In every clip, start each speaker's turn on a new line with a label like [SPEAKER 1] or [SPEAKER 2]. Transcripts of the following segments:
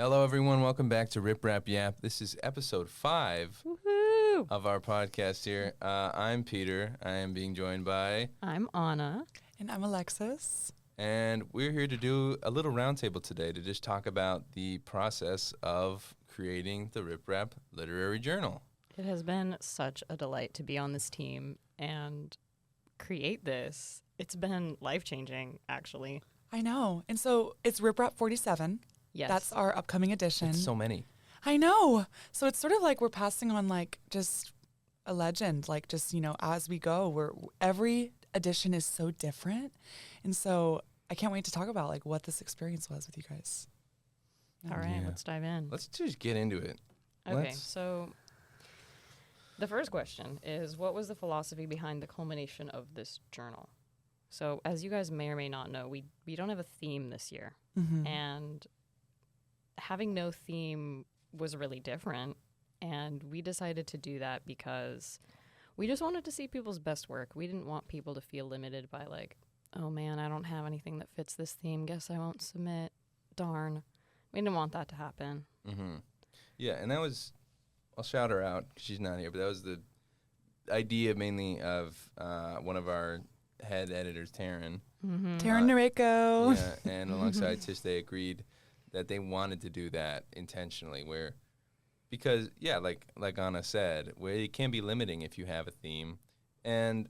[SPEAKER 1] Hello, everyone. Welcome back to RipRapYap. This is episode 5
[SPEAKER 2] Woohoo!
[SPEAKER 1] of our podcast here. I'm Peter. I am being joined by...
[SPEAKER 2] I'm Anna.
[SPEAKER 3] And I'm Alexis.
[SPEAKER 1] And we're here to do a little roundtable today to just talk about the process of creating the RipRap Literary Journal.
[SPEAKER 2] It has been such a delight to be on this team and create this. It's been life-changing, actually.
[SPEAKER 3] I know. And so it's RipRap 47.
[SPEAKER 2] Yes.
[SPEAKER 3] That's our upcoming edition.
[SPEAKER 1] It's so many.
[SPEAKER 3] I know. So it's sort of like we're passing on like just a legend, like just, as we go, every edition is so different. And so I can't wait to talk about like what this experience was with you guys.
[SPEAKER 2] All right,
[SPEAKER 1] Yeah.
[SPEAKER 2] let's dive in.
[SPEAKER 1] Let's just get into it.
[SPEAKER 2] Okay, so the first question is, what was the philosophy behind the culmination of this journal? So as you guys may or may not know, we don't have a theme this year.
[SPEAKER 3] Mm-hmm.
[SPEAKER 2] And having no theme was really different. And we decided to do that because we just wanted to see people's best work. We didn't want people to feel limited by like, oh man, I don't have anything that fits this theme. Guess I won't submit. Darn. We didn't want that to happen.
[SPEAKER 1] Mm-hmm. Yeah, and that was... I'll shout her out because she's not here, but that was the idea mainly of one of our head editors, Taryn.
[SPEAKER 2] Mm-hmm.
[SPEAKER 3] Taryn Noreko.
[SPEAKER 1] Yeah, and alongside Tish, they agreed that they wanted to do that intentionally, because like Anna said, where it can be limiting if you have a theme, and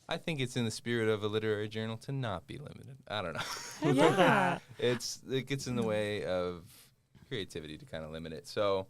[SPEAKER 1] I think it's in the spirit of a literary journal to not be limited. I don't know.
[SPEAKER 3] Yeah.
[SPEAKER 1] It gets in the way of creativity to kind of limit it. So,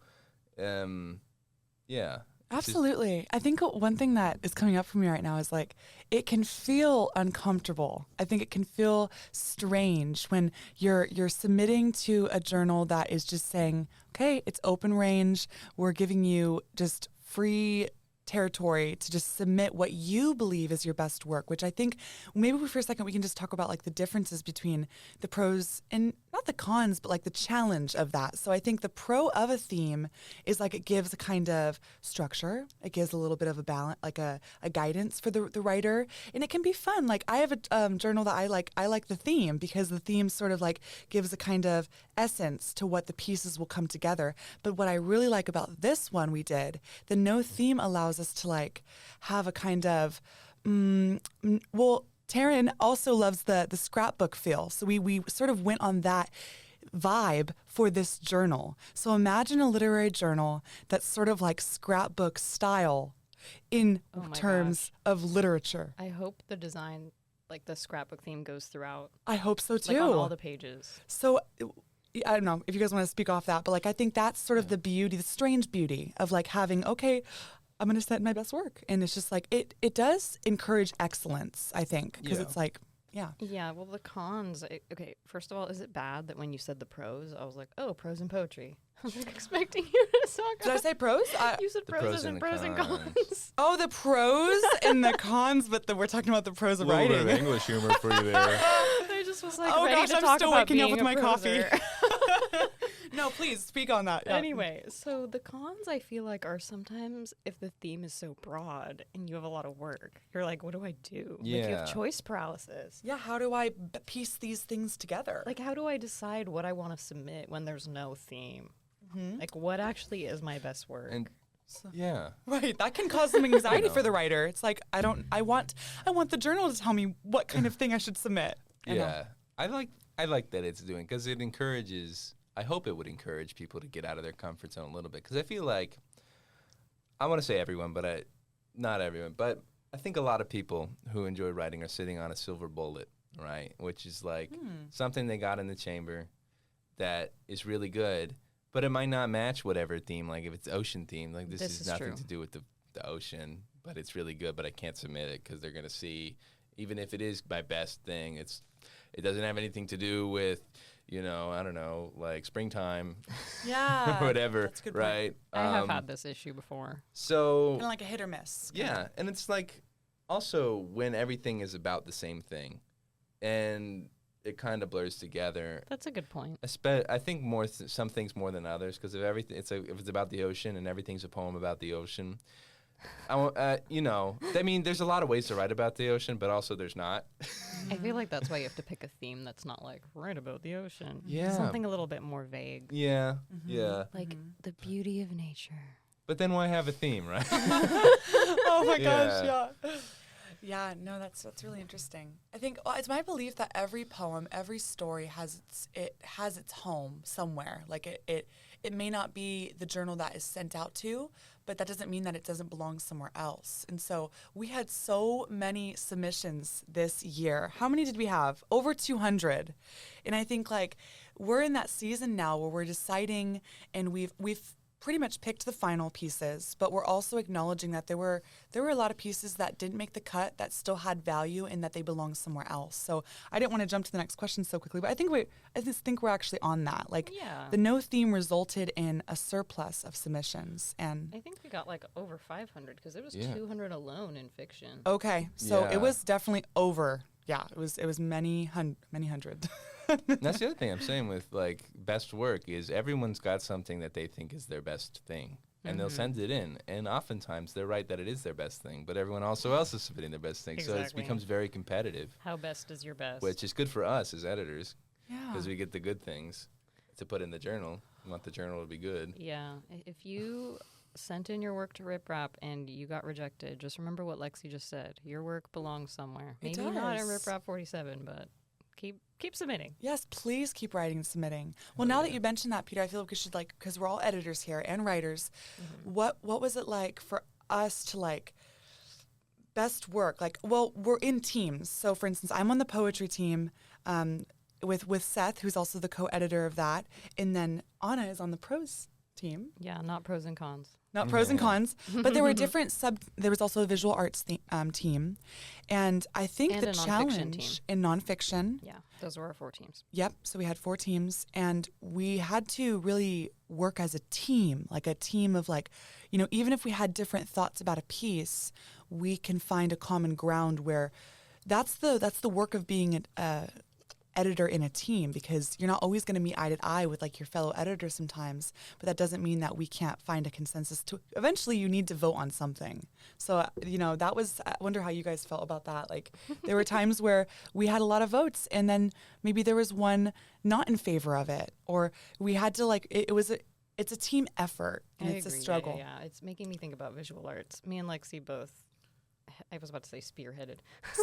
[SPEAKER 1] yeah.
[SPEAKER 3] Absolutely. I think one thing that is coming up for me right now is like, it can feel uncomfortable. I think it can feel strange when you're submitting to a journal that is just saying, okay, it's open range. We're giving you just free territory to just submit what you believe is your best work, which I think maybe for a second we can just talk about like the differences between the pros and not the cons, but like the challenge of that. So I think the pro of a theme is like it gives a kind of structure. It gives a little bit of a balance, like a guidance for the writer, and it can be fun. Like I have a journal that I like the theme because the theme sort of like gives a kind of essence to what the pieces will come together. But what I really like about this one we did, the no theme allows us to like have a kind of, Taryn also loves the scrapbook feel. So we sort of went on that vibe for this journal. So imagine a literary journal that's sort of like scrapbook style in terms of literature.
[SPEAKER 2] I hope the design, like the scrapbook theme, goes throughout.
[SPEAKER 3] I hope so too.
[SPEAKER 2] Like on all the pages.
[SPEAKER 3] So I don't know if you guys want to speak off that, but like I think that's sort of the beauty, the strange beauty of like having, okay, I'm going to set my best work. And it's just like, it does encourage excellence, I think, because it's like, yeah.
[SPEAKER 2] Yeah, well, the cons, okay, first of all, is it bad that when you said the pros, I was like, oh, prose and poetry. I was like expecting you to talk
[SPEAKER 3] Did I say pros?
[SPEAKER 2] You said pros and pros and cons.
[SPEAKER 3] Oh, the pros and the cons, but we're talking about the pros of writing.
[SPEAKER 1] A little bit of English humor for you there.
[SPEAKER 2] I just was like,
[SPEAKER 3] oh
[SPEAKER 2] ready
[SPEAKER 3] gosh,
[SPEAKER 2] to
[SPEAKER 3] I'm
[SPEAKER 2] talk
[SPEAKER 3] still
[SPEAKER 2] about
[SPEAKER 3] waking up
[SPEAKER 2] being
[SPEAKER 3] with
[SPEAKER 2] a
[SPEAKER 3] my coffee.
[SPEAKER 2] proser.
[SPEAKER 3] No, please speak on that. Yeah.
[SPEAKER 2] Anyway, so the cons I feel like are sometimes if the theme is so broad and you have a lot of work, you're like, what do I do? Like you
[SPEAKER 1] Yeah.
[SPEAKER 2] have choice paralysis.
[SPEAKER 3] Yeah, how do I piece these things together?
[SPEAKER 2] Like how do I decide what I want to submit when there's no theme?
[SPEAKER 3] Mhm.
[SPEAKER 2] Like what actually is my best work?
[SPEAKER 1] And yeah.
[SPEAKER 3] Right, that can cause some anxiety for the writer. It's like I want the journal to tell me what kind of thing I should submit.
[SPEAKER 1] Yeah, I like that it's doing, because it encourages. I hope it would encourage people to get out of their comfort zone a little bit, because I feel like I want to say everyone, but not everyone. But I think a lot of people who enjoy writing are sitting on a silver bullet, right? Which is like something they got in the chamber that is really good, but it might not match whatever theme. Like if it's ocean theme, like this
[SPEAKER 2] This
[SPEAKER 1] is
[SPEAKER 2] is
[SPEAKER 1] nothing
[SPEAKER 2] true.
[SPEAKER 1] to do with the ocean, but it's really good, but I can't submit it because they're gonna see. Even if it is my best thing, it doesn't have anything to do with, I don't know, like springtime
[SPEAKER 3] Yeah.
[SPEAKER 1] or whatever,
[SPEAKER 3] That's a good point.
[SPEAKER 1] right?
[SPEAKER 2] I have had this issue before.
[SPEAKER 1] So,
[SPEAKER 3] Kind of like a hit or miss.
[SPEAKER 1] yeah, and it's like also when everything is about the same thing and it kind of blurs together.
[SPEAKER 2] That's a good point.
[SPEAKER 1] I think some things more than others, because if it's about the ocean and everything's a poem about the ocean, You know, I mean, there's a lot of ways to write about the ocean, but also there's not.
[SPEAKER 2] I feel like that's why you have to pick a theme that's not like write about the ocean.
[SPEAKER 1] Yeah.
[SPEAKER 2] Something a little bit more vague.
[SPEAKER 1] Yeah, yeah.
[SPEAKER 2] Like the beauty of nature.
[SPEAKER 1] But then why have a theme, right?
[SPEAKER 3] Oh my
[SPEAKER 1] Yeah.
[SPEAKER 3] gosh, yeah. Yeah, no, that's really interesting. I think it's my belief that every poem, every story has its home somewhere. Like it may not be the journal that is sent out to, but that doesn't mean that it doesn't belong somewhere else. And so we had so many submissions this year. How many did we have? Over 200. And I think like we're in that season now where we're deciding, and we've pretty much picked the final pieces, but we're also acknowledging that there were a lot of pieces that didn't make the cut that still had value and that they belong somewhere else. So I didn't want to jump to the next question so quickly, but I just think we're actually on that. Like the no theme resulted in a surplus of submissions, and
[SPEAKER 2] I think we got like over 500 because there was 200 alone in fiction.
[SPEAKER 3] okay, so
[SPEAKER 1] Yeah.
[SPEAKER 3] it was definitely over. Yeah, it was many hundred.
[SPEAKER 1] That's the other thing I'm saying with like best work is everyone's got something that they think is their best thing, and they'll send it in, and oftentimes they're right that it is their best thing, but everyone also else is submitting their best thing, so it
[SPEAKER 2] Exactly.
[SPEAKER 1] becomes very competitive,
[SPEAKER 2] How best is your best?
[SPEAKER 1] which is good for us as editors
[SPEAKER 3] Yeah.
[SPEAKER 1] because we get the good things to put in the journal. We want the journal to be good.
[SPEAKER 2] Yeah. If you sent in your work to RipRap and you got rejected, just remember what Lexi just said. Your work belongs somewhere.
[SPEAKER 3] It
[SPEAKER 2] Maybe not in
[SPEAKER 3] does.
[SPEAKER 2] RipRap 47, but keep submitting.
[SPEAKER 3] Yes, please keep writing and submitting. Well, now that you mentioned that, Peter, I feel like we should because we're all editors here and writers. What was it like for us to like best work? Like, well, we're in teams. So, for instance, I'm on the poetry team with Seth, who's also the co-editor of that, and then Anna is on the prose team.
[SPEAKER 2] Yeah, not pros and cons.
[SPEAKER 3] Not pros and cons, but there were different there was also a visual arts team, and I think
[SPEAKER 2] And
[SPEAKER 3] the
[SPEAKER 2] a nonfiction
[SPEAKER 3] challenge
[SPEAKER 2] team.
[SPEAKER 3] in nonfiction.
[SPEAKER 2] Yeah, those were our 4 teams.
[SPEAKER 3] Yep. So we had 4 teams, and we had to really work as a team, like a team of like, you know, even if we had different thoughts about a piece, we can find a common ground where that's the work of being a editor in a team, because you're not always going to meet eye to eye with like your fellow editor sometimes, but that doesn't mean that we can't find a consensus to eventually you need to vote on something. So, you know, that was, I wonder how you guys felt about that. Like there were times where we had a lot of votes and then maybe there was one not in favor of it, or we had to like, it's a team effort and it's a struggle.
[SPEAKER 2] Yeah. It's making me think about visual arts. Me and Lexi both, I was about to say spearheaded.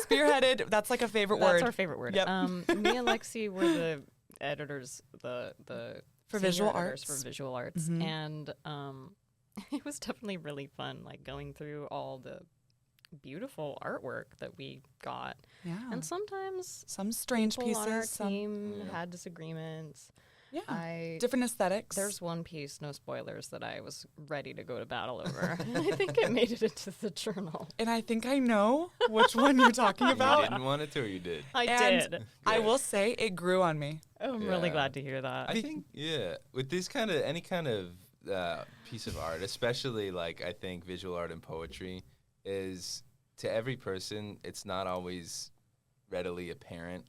[SPEAKER 3] Spearheaded, that's like a favorite word.
[SPEAKER 2] That's our favorite word.
[SPEAKER 3] Yep.
[SPEAKER 2] Me and Lexi were the editors, the
[SPEAKER 3] For
[SPEAKER 2] senior
[SPEAKER 3] visual
[SPEAKER 2] editors
[SPEAKER 3] arts.
[SPEAKER 2] for visual arts,
[SPEAKER 3] Mhm.
[SPEAKER 2] and it was definitely really fun, like going through all the beautiful artwork that we got.
[SPEAKER 3] Yeah.
[SPEAKER 2] And sometimes
[SPEAKER 3] Some strange
[SPEAKER 2] people on our
[SPEAKER 3] pieces, some
[SPEAKER 2] team had disagreements.
[SPEAKER 3] different aesthetics.
[SPEAKER 2] There's one piece, no spoilers, that I was ready to go to battle over. And I think it made it into the journal.
[SPEAKER 3] And I think I know which one you're talking
[SPEAKER 1] You
[SPEAKER 3] about.
[SPEAKER 1] didn't want it to, or you did?
[SPEAKER 2] I
[SPEAKER 3] And
[SPEAKER 2] did.
[SPEAKER 3] I
[SPEAKER 1] Good.
[SPEAKER 3] will say it grew on me.
[SPEAKER 2] I'm really
[SPEAKER 1] Yeah.
[SPEAKER 2] glad to hear that.
[SPEAKER 1] I think, with this any kind of piece of art, especially like I think visual art and poetry, is to every person, it's not always readily apparent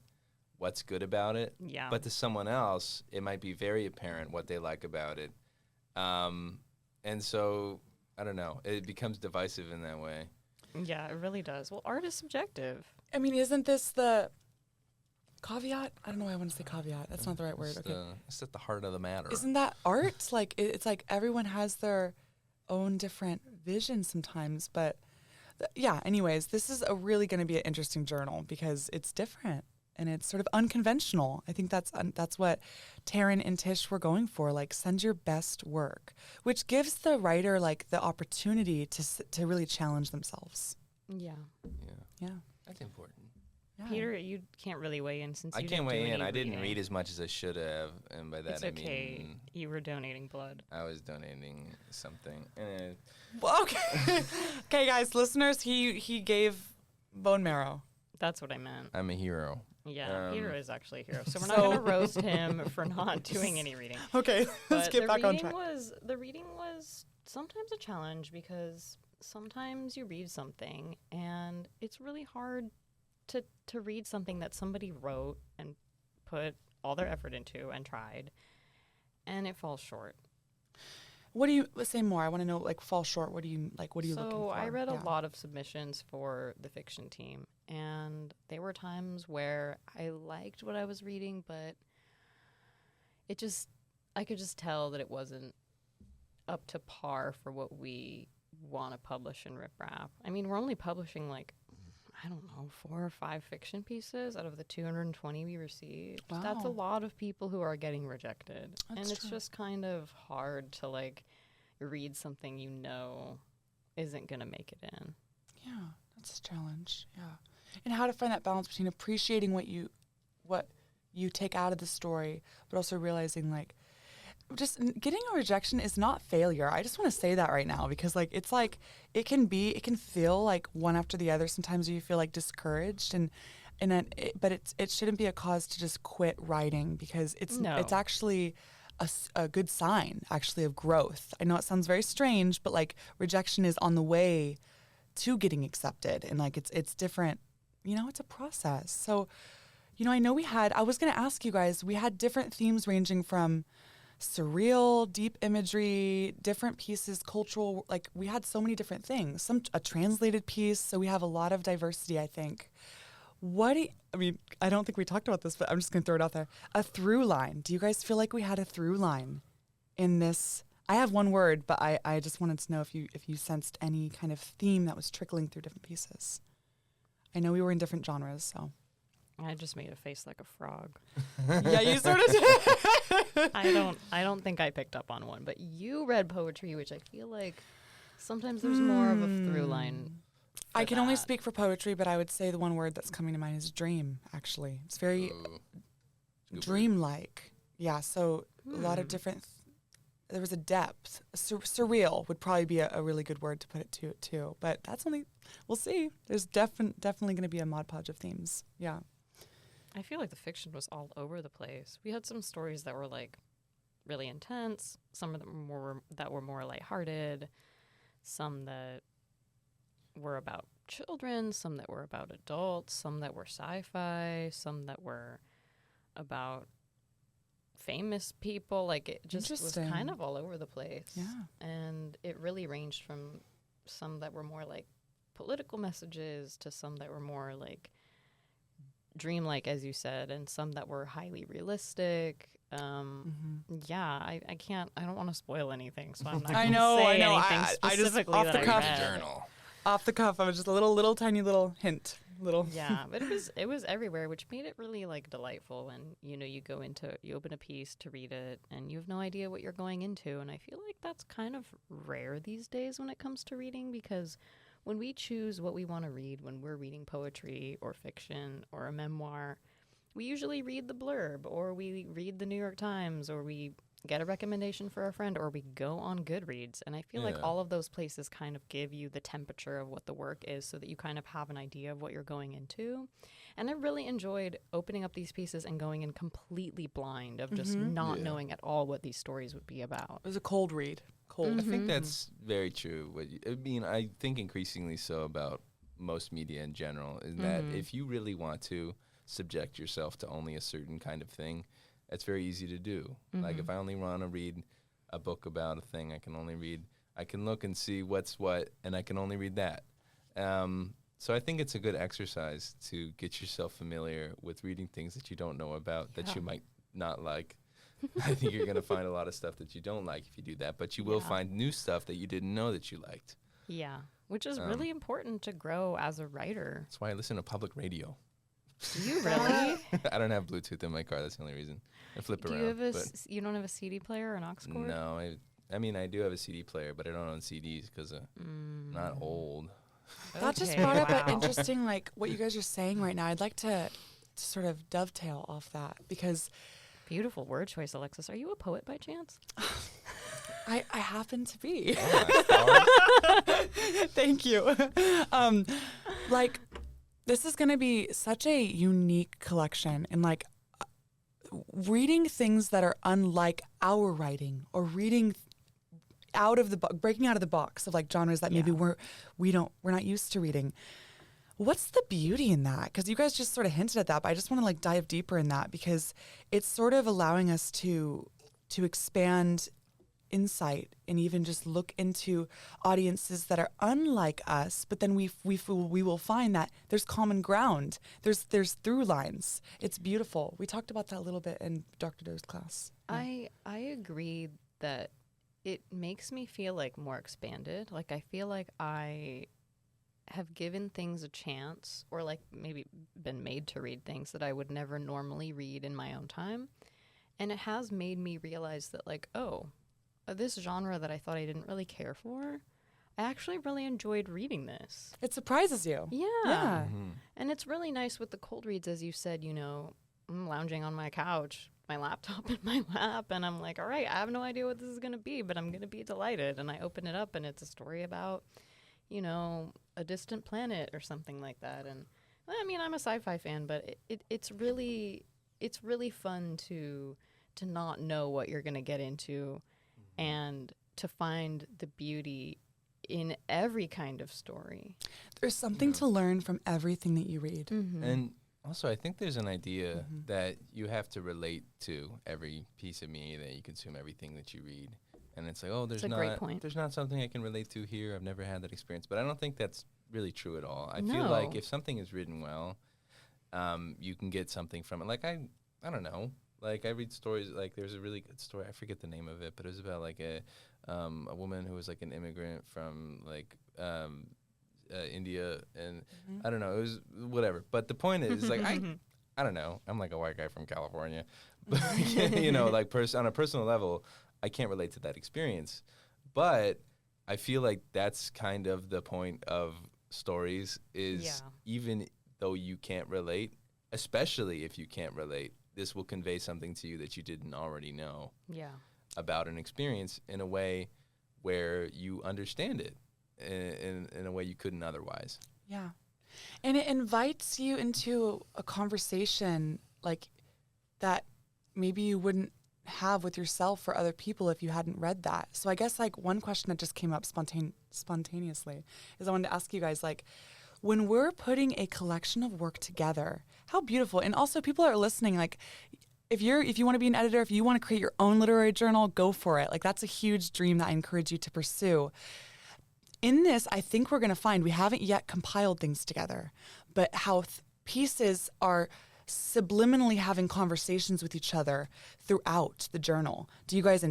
[SPEAKER 1] what's good about it.
[SPEAKER 2] Yeah.
[SPEAKER 1] But to someone else, it might be very apparent what they like about it. And so, I don't know, it becomes divisive in that way.
[SPEAKER 2] Yeah, it really does. Well, art is subjective.
[SPEAKER 3] I mean, isn't this the caveat? I don't know why I want to say caveat. That's not the right word. Okay.
[SPEAKER 1] It's at the heart of the matter.
[SPEAKER 3] Isn't that art? Like, it's like everyone has their own different vision sometimes. But yeah, anyways, this is really going to be an interesting journal because it's different. And it's sort of unconventional. I think that's what Taryn and Tish were going for. Like, send your best work, which gives the writer like the opportunity to really challenge themselves.
[SPEAKER 2] Yeah.
[SPEAKER 3] Yeah.
[SPEAKER 1] That's important.
[SPEAKER 3] Yeah.
[SPEAKER 2] Peter, you can't really weigh in since
[SPEAKER 1] I
[SPEAKER 2] you
[SPEAKER 1] can't
[SPEAKER 2] didn't do
[SPEAKER 1] weigh in.
[SPEAKER 2] any
[SPEAKER 1] I didn't
[SPEAKER 2] reading.
[SPEAKER 1] read as much as I should have, and by that
[SPEAKER 2] It's
[SPEAKER 1] I
[SPEAKER 2] okay.
[SPEAKER 1] mean
[SPEAKER 2] You were donating blood.
[SPEAKER 1] I was donating something. And
[SPEAKER 3] Well, okay. Okay, guys, listeners, he gave bone marrow.
[SPEAKER 2] That's what I meant.
[SPEAKER 1] I'm a hero.
[SPEAKER 2] Yeah, Peter is actually a hero. So we're
[SPEAKER 3] So-
[SPEAKER 2] not going to roast him for not doing any reading.
[SPEAKER 3] Okay, let's
[SPEAKER 2] But
[SPEAKER 3] get
[SPEAKER 2] the
[SPEAKER 3] back on
[SPEAKER 2] reading
[SPEAKER 3] track.
[SPEAKER 2] the reading was sometimes a challenge because sometimes you read something and it's really hard to read something that somebody wrote and put all their effort into and tried, and it falls short.
[SPEAKER 3] What do you say more? I want to know, like, fall short. What do you looking for?
[SPEAKER 2] So I read a
[SPEAKER 3] Yeah.
[SPEAKER 2] lot of submissions for the fiction team, and there were times where I liked what I was reading, but I could just tell that it wasn't up to par for what we want to publish in RipRap. I mean, we're only publishing like, I don't know, 4 or 5 fiction pieces out of the 220 we received.
[SPEAKER 3] Wow.
[SPEAKER 2] That's a lot of people who are getting rejected.
[SPEAKER 3] That's
[SPEAKER 2] and it's
[SPEAKER 3] true.
[SPEAKER 2] just kind of hard to like read something you know isn't going to make it in.
[SPEAKER 3] Yeah, that's a challenge. Yeah. And how to find that balance between appreciating what you take out of the story, but also realizing like just getting a rejection is not failure. I just want to say that right now, because like it's like it can feel like one after the other. Sometimes you feel like discouraged but it shouldn't be a cause to just quit writing, because it's actually a good sign actually of growth. I know it sounds very strange, but like rejection is on the way to getting accepted, and like it's different. You know, it's a process. So, you know, I know I was going to ask you guys, we had different themes ranging from surreal, deep imagery, different pieces, cultural, like we had so many different things, a translated piece. So we have a lot of diversity, I think. I don't think we talked about this, but I'm just going to throw it out there. A through line. Do you guys feel like we had a through line in this? I have one word, but I just wanted to know if you sensed any kind of theme that was trickling through different pieces. I know we were in different genres, so.
[SPEAKER 2] I just made a face like a frog.
[SPEAKER 3] Yeah, you sort of did.
[SPEAKER 2] I don't think I picked up on one, but you read poetry, which I feel like sometimes there's more of a through line.
[SPEAKER 3] I can only speak for poetry, but I would say the one word that's coming to mind is dream, actually. It's very dreamlike. Yeah, so a lot of different, there was a depth. Surreal would probably be a really good word to put it to, too. But that's only, we'll see. There's definitely going to be a Mod Podge of themes. Yeah.
[SPEAKER 2] I feel like the fiction was all over the place. We had some stories that were like really intense, some of them were more lighthearted, some that were about children, some that were about adults, some that were sci-fi, some that were about famous people. Like it just was kind of all over the place.
[SPEAKER 3] Yeah.
[SPEAKER 2] And it really ranged from some that were more like political messages to some that were more like dreamlike, as you said, and some that were highly realistic. Yeah, I don't want to spoil anything, so I'm not going to say anything specifically
[SPEAKER 3] I just, off
[SPEAKER 2] that
[SPEAKER 3] the cuff,
[SPEAKER 2] I read.
[SPEAKER 1] Journal.
[SPEAKER 3] Off the cuff, I was just a little tiny little hint.
[SPEAKER 2] Yeah, but it was everywhere, which made it really like delightful when, you know, you open a piece to read it and you have no idea what you're going into. And I feel like that's kind of rare these days when it comes to reading, because when we choose what we want to read, when we're reading poetry or fiction or a memoir, we usually read the blurb, or we read the New York Times, or we get a recommendation for a friend, or we go on Goodreads. And I feel like all of those places kind of give you the temperature of what the work is so that you kind of have an idea of what you're going into. And I really enjoyed opening up these pieces and going in completely blind of just not knowing at all what these stories would be about.
[SPEAKER 3] It was a cold read. Cold.
[SPEAKER 1] I think that's very true. I think increasingly so about most media in general, is that if you really want to subject yourself to only a certain kind of thing, it's very easy to do. Like if I only want to read a book about a thing, I can look and see what's what, and I can only read that. So I think it's a good exercise to get yourself familiar with reading things that you don't know about, that you might not like. I think you're going to find a lot of stuff that you don't like if you do that, but you will find new stuff that you didn't know that you liked.
[SPEAKER 2] Yeah, which is really important to grow as a writer.
[SPEAKER 1] That's why I listen to public radio.
[SPEAKER 2] Do you really?
[SPEAKER 1] I don't have Bluetooth in my car. That's the only reason. I flip around.
[SPEAKER 2] You don't have a CD player or an aux cord?
[SPEAKER 1] No, I mean, I do have a CD player, but I don't own CDs because I'm not old.
[SPEAKER 3] That just brought up an interesting, like, what you guys are saying right now. I'd like to sort of dovetail off that, because...
[SPEAKER 2] Beautiful word choice, Alexis. Are you a poet by chance?
[SPEAKER 3] I happen to be.
[SPEAKER 1] Oh,
[SPEAKER 3] Thank you. Like, this is going to be such a unique collection, and like reading things that are unlike our writing, or reading out of the breaking out of the box of like genres that maybe we're not used to reading. What's the beauty in that? Because you guys just sort of hinted at that, but I just want to like dive deeper in that, because it's sort of allowing us to expand insight and even just look into audiences that are unlike us, but then we will find that there's common ground. There's through lines. It's beautiful. We talked about that a little bit in Dr. Doe's class.
[SPEAKER 2] I agree that it makes me feel like more expanded. Like I feel like I have given things a chance, or like maybe been made to read things that I would never normally read in my own time. And it has made me realize that like, oh, this genre that I thought I didn't really care for, I actually really enjoyed reading this.
[SPEAKER 3] It surprises you.
[SPEAKER 2] Yeah. And it's really nice with the cold reads, as you said, you know, I'm lounging on my couch, my laptop in my lap, and I'm like, all right, I have no idea what this is going to be, but I'm going to be delighted. And I open it up and it's a story about, you know, a distant planet or something like that. And I mean, I'm a sci-fi fan, but it's really fun to not know what you're going to get into and to find the beauty in every kind of story.
[SPEAKER 3] There's something to learn from everything that you read.
[SPEAKER 1] And also, I think there's an idea that you have to relate to every piece of media that you consume, everything that you read. And it's like, oh, there's not something I can relate to here. I've never had that experience. But I don't think that's really true at all. I feel like if something is written well, you can get something from it. Like, I don't know. Like, I read stories, like, there's a really good story. I forget the name of it, but it was about, like, a woman who was, like, an immigrant from, like, India. And I don't know. It was whatever. But the point is, like, I don't know. I'm, like, a white guy from California. But, you know, like, on a personal level, I can't relate to that experience. But I feel like that's kind of the point of stories is even though you can't relate, especially if you can't relate, this will convey something to you that you didn't already know about an experience in a way where you understand it in a way you couldn't otherwise.
[SPEAKER 3] Yeah. And it invites you into a conversation like that maybe you wouldn't have with yourself or other people if you hadn't read that. So I guess like one question that just came up spontaneously is I wanted to ask you guys, like, when we're putting a collection of work together, how beautiful. And also people are listening, like if you want to be an editor, if you want to create your own literary journal, go for it. Like that's a huge dream that I encourage you to pursue. In this, I think we're going to find we haven't yet compiled things together, but how pieces are subliminally having conversations with each other throughout the journal. Do you guys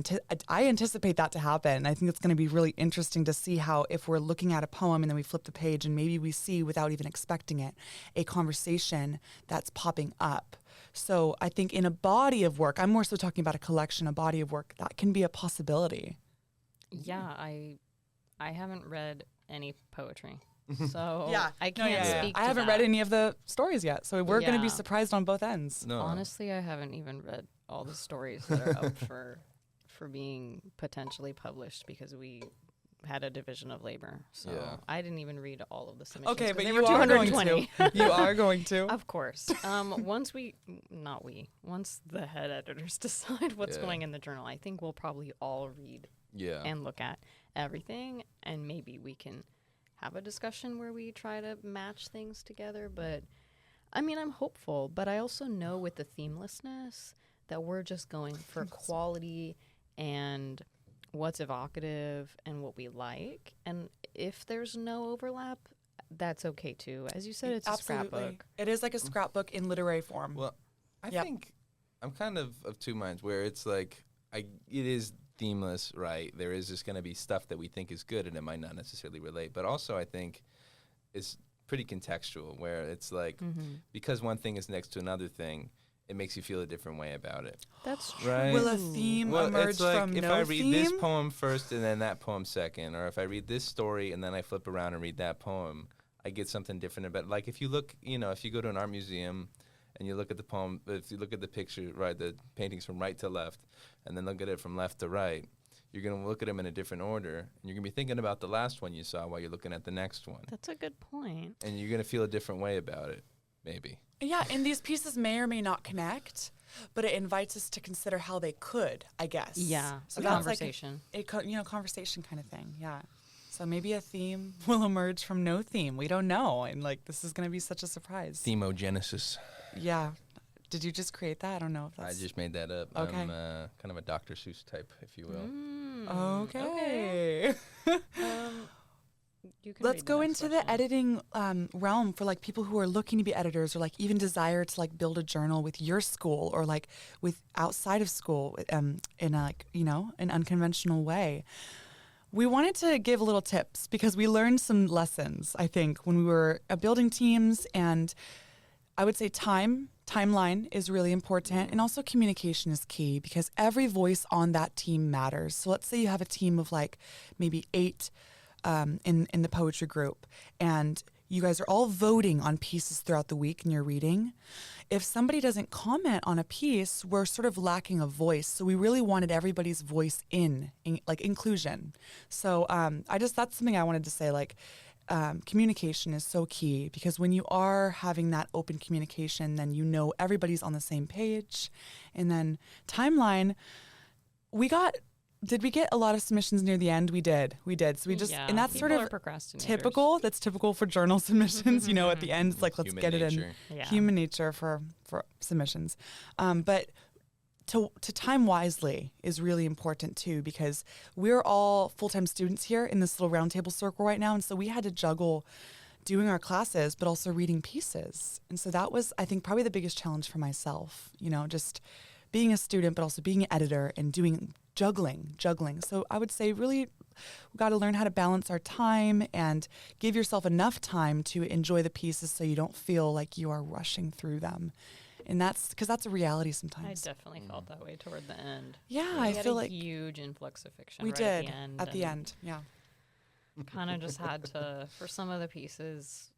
[SPEAKER 3] I anticipate that to happen. I think it's going to be really interesting to see how, if we're looking at a poem and then we flip the page and maybe we see, without even expecting it, a conversation that's popping up. So I think in a body of work, I'm more so talking about a collection, a body of work, that can be a possibility.
[SPEAKER 2] Yeah, I haven't read any poetry. So I can't speak to
[SPEAKER 3] I haven't read any of the stories yet, so we're going to be surprised on both ends.
[SPEAKER 1] No.
[SPEAKER 2] Honestly, I haven't even read all the stories that are up for being potentially published because we had a division of labor. So I didn't even read all of the submissions.
[SPEAKER 3] Okay, but
[SPEAKER 2] they
[SPEAKER 3] you
[SPEAKER 2] were
[SPEAKER 3] are
[SPEAKER 2] 220.
[SPEAKER 3] going to. You are going to.
[SPEAKER 2] Of course. Once the head editors decide what's going in the journal, I think we'll probably all read and look at everything, and maybe we can have a discussion where we try to match things together. But I mean, I'm hopeful, but I also know with the themelessness that we're just going for quality and what's evocative and what we like. And if there's no overlap, that's okay too. As you said, it's
[SPEAKER 3] Absolutely.
[SPEAKER 2] a scrapbook.
[SPEAKER 3] It is like a scrapbook in literary form.
[SPEAKER 1] Well, I think I'm kind of two minds where it's like it is themeless, right? There is just going to be stuff that we think is good and it might not necessarily relate. But also I think it's pretty contextual where it's like because one thing is next to another thing, it makes you feel a different way about it.
[SPEAKER 2] That's true.
[SPEAKER 1] Right?
[SPEAKER 3] Will a theme emerge
[SPEAKER 1] it's like
[SPEAKER 3] from
[SPEAKER 1] if
[SPEAKER 3] no
[SPEAKER 1] I read
[SPEAKER 3] theme?
[SPEAKER 1] this poem first and then that poem second, or if I read this story and then I flip around and read that poem, I get something different about it. Like if you look, if you go to an art museum and you look at the poem, if you look at the picture, right, the paintings from right to left, and then look at it from left to right, you're going to look at them in a different order, and you're going to be thinking about the last one you saw while you're looking at the next one.
[SPEAKER 2] That's a good point.
[SPEAKER 1] And you're going to feel a different way about it, maybe.
[SPEAKER 3] Yeah, and these pieces may or may not connect, but it invites us to consider how they could, I guess.
[SPEAKER 2] Yeah,
[SPEAKER 3] So
[SPEAKER 2] a
[SPEAKER 3] that's
[SPEAKER 2] conversation.
[SPEAKER 3] Like conversation kind of thing, yeah. So maybe a theme will emerge from no theme. We don't know, and this is going to be such a surprise.
[SPEAKER 1] Themogenesis.
[SPEAKER 3] Yeah. Did you just create that? I don't know if that's...
[SPEAKER 1] I just made that up.
[SPEAKER 3] Okay.
[SPEAKER 1] I'm kind of a Dr. Seuss type, if you will.
[SPEAKER 3] Okay.
[SPEAKER 2] You can
[SPEAKER 3] Let's
[SPEAKER 2] read
[SPEAKER 3] go
[SPEAKER 2] next
[SPEAKER 3] into the
[SPEAKER 2] question.
[SPEAKER 3] editing realm for like people who are looking to be editors or like even desire to like build a journal with your school or like with outside of school in a, like, you know, an unconventional way. We wanted to give little tips because we learned some lessons, I think, when we were building teams, and I would say timeline is really important, and also communication is key because every voice on that team matters. So let's say you have a team of like maybe 8 in the poetry group, and you guys are all voting on pieces throughout the week and you're reading. If somebody doesn't comment on a piece, we're sort of lacking a voice. So we really wanted everybody's voice in like inclusion. So that's something I wanted to say, like, communication is so key because when you are having that open communication, then you know everybody's on the same page. And then timeline, did we get a lot of submissions near the end? We did. So we just, and that's sort
[SPEAKER 2] people
[SPEAKER 3] of
[SPEAKER 2] are procrastinators.
[SPEAKER 3] typical. That's typical for journal submissions. You know, at the end, it's like, let's
[SPEAKER 1] Human
[SPEAKER 3] get
[SPEAKER 1] nature.
[SPEAKER 3] it in.
[SPEAKER 2] Yeah.
[SPEAKER 3] Human nature for submissions. But to time wisely is really important too, because we're all full-time students here in this little roundtable circle right now. And so we had to juggle doing our classes, but also reading pieces. And so that was, I think, probably the biggest challenge for myself, you know, just being a student, but also being an editor and juggling. So I would say really we've got to learn how to balance our time and give yourself enough time to enjoy the pieces so you don't feel like you are rushing through them. And that's because that's a reality
[SPEAKER 2] I
[SPEAKER 3] sometimes.
[SPEAKER 2] definitely felt that way toward the end.
[SPEAKER 3] Yeah,
[SPEAKER 2] We
[SPEAKER 3] I
[SPEAKER 2] had
[SPEAKER 3] feel
[SPEAKER 2] a
[SPEAKER 3] like
[SPEAKER 2] huge influx of fiction
[SPEAKER 3] we
[SPEAKER 2] right
[SPEAKER 3] did
[SPEAKER 2] at the end.
[SPEAKER 3] Yeah.
[SPEAKER 2] Kind of just had to, for some of the pieces,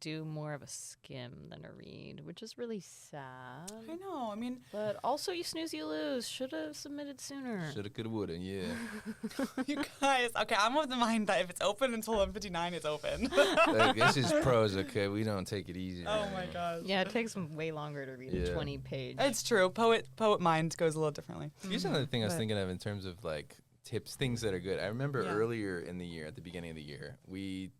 [SPEAKER 2] do more of a skim than a read, which is really sad.
[SPEAKER 3] I know. I mean,
[SPEAKER 2] But also, you snooze, you lose. Should have submitted sooner.
[SPEAKER 1] Shoulda, coulda, woulda, yeah.
[SPEAKER 3] you guys. Okay, I'm of the mind that if it's open until 11:59, it's open.
[SPEAKER 1] Like, this is prose, okay? We don't take it easy.
[SPEAKER 3] Oh my gosh.
[SPEAKER 2] Yeah, it takes way longer to read a 20-page.
[SPEAKER 3] It's true. Poet mind goes a little differently.
[SPEAKER 1] Here's another thing I was
[SPEAKER 3] But-
[SPEAKER 1] thinking of in terms of like tips, things that are good. I remember
[SPEAKER 3] Yeah.
[SPEAKER 1] earlier in the year, at the beginning of the year, we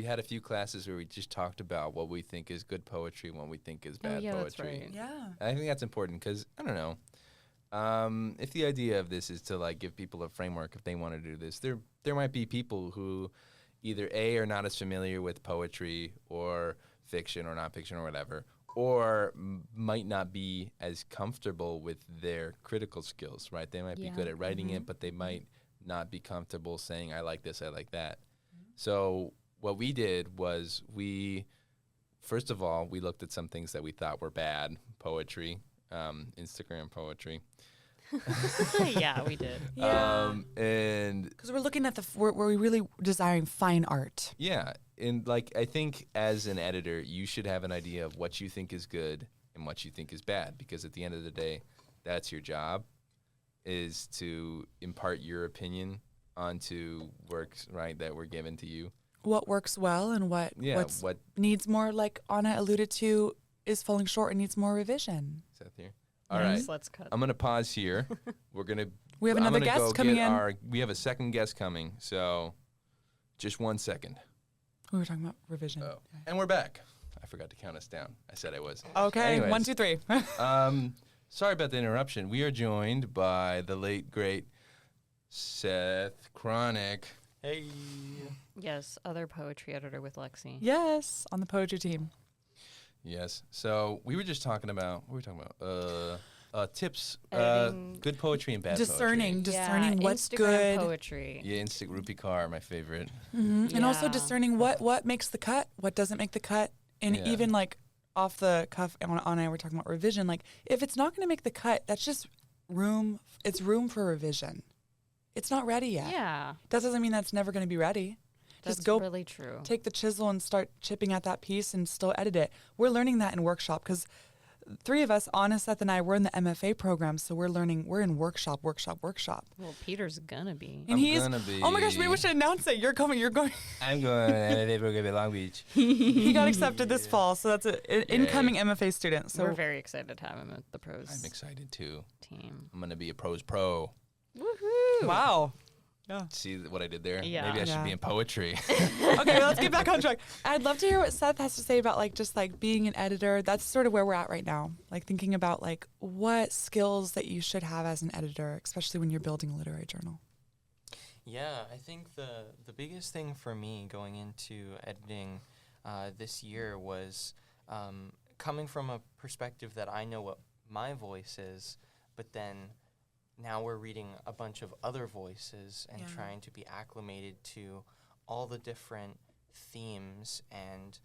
[SPEAKER 1] had a few classes where we just talked about what we think is good poetry and what we think is bad
[SPEAKER 2] yeah, that's
[SPEAKER 1] poetry.
[SPEAKER 2] right.
[SPEAKER 3] Yeah.
[SPEAKER 1] And I think that's important because, I don't know, if the idea of this is to like give people a framework if they want to do this, there might be people who either A, are not as familiar with poetry or fiction or nonfiction or whatever, or might not be as comfortable with their critical skills, right? They might be good at writing it, but they might not be comfortable saying, I like this, I like that. So what we did was first of all, we looked at some things that we thought were bad poetry, Instagram poetry.
[SPEAKER 2] Yeah, we did.
[SPEAKER 3] Yeah.
[SPEAKER 1] And
[SPEAKER 3] Because we're looking at we're really desiring fine art.
[SPEAKER 1] yeah, and like I think as an editor, you should have an idea of what you think is good and what you think is bad, because at the end of the day, that's your job, is to impart your opinion onto works, right, that were given to you.
[SPEAKER 3] What works well and what needs more, like Anna alluded to, is falling short and needs more revision.
[SPEAKER 1] Is that here? All right.
[SPEAKER 2] Let's cut.
[SPEAKER 1] I'm gonna pause here. We're gonna.
[SPEAKER 3] We have
[SPEAKER 1] I'm
[SPEAKER 3] another
[SPEAKER 1] gonna
[SPEAKER 3] guest
[SPEAKER 1] go
[SPEAKER 3] coming
[SPEAKER 1] get
[SPEAKER 3] in.
[SPEAKER 1] We have a second guest coming. So, just 1 second.
[SPEAKER 3] We were talking about revision.
[SPEAKER 1] Oh, and we're back. I forgot to count us down. I said I was.
[SPEAKER 3] Okay,
[SPEAKER 1] Anyways.
[SPEAKER 3] 1, 2, 3.
[SPEAKER 1] Sorry about the interruption. We are joined by the late great Seth Chronic. Hey.
[SPEAKER 2] Yes, other poetry editor with Lexi.
[SPEAKER 3] Yes, on the poetry team.
[SPEAKER 1] Yes. So we were just talking about. What were we talking about? Tips.
[SPEAKER 2] Editing.
[SPEAKER 1] Good poetry and bad
[SPEAKER 3] Discerning what's
[SPEAKER 2] Instagram
[SPEAKER 3] good.
[SPEAKER 2] poetry.
[SPEAKER 1] poetry. Yeah, Instant Rupi Kaur, my favorite.
[SPEAKER 3] And also
[SPEAKER 2] Yeah.
[SPEAKER 3] discerning what makes the cut, what doesn't make the cut. And
[SPEAKER 1] Yeah.
[SPEAKER 3] even like off the cuff, Anna and I were talking about revision. Like if it's not going to make the cut, that's just room for revision. It's not ready yet.
[SPEAKER 2] Yeah,
[SPEAKER 3] That doesn't mean that's never going to be ready.
[SPEAKER 2] that's
[SPEAKER 3] Just go
[SPEAKER 2] really true.
[SPEAKER 3] take the chisel and start chipping at that piece and still edit it. We're learning that in workshop because 3 of us, Anna, Seth, and I, we're in the MFA program, so we're in workshop.
[SPEAKER 2] Well, Peter's gonna be.
[SPEAKER 3] And he's, oh my gosh, maybe we should announce it. You're going.
[SPEAKER 1] I'm going to Long Beach.
[SPEAKER 3] He got accepted this fall, so that's an incoming MFA student. So
[SPEAKER 2] We're very excited to have him at the pros
[SPEAKER 1] I'm excited too.
[SPEAKER 2] team.
[SPEAKER 1] I'm going to be a pros pro.
[SPEAKER 2] Woohoo!
[SPEAKER 3] wow.
[SPEAKER 1] See what I did there?
[SPEAKER 2] Yeah.
[SPEAKER 1] Maybe I should
[SPEAKER 3] Yeah.
[SPEAKER 1] be in poetry.
[SPEAKER 3] Okay, let's get back on track. I'd love to hear what Seth has to say about just being an editor. That's sort of where we're at right now. Like thinking about what skills that you should have as an editor, especially when you're building a literary journal.
[SPEAKER 4] Yeah, I think the biggest thing for me going into editing this year was coming from a perspective that I know what my voice is, but then now we're reading a bunch of other voices and trying to be acclimated to all the different themes and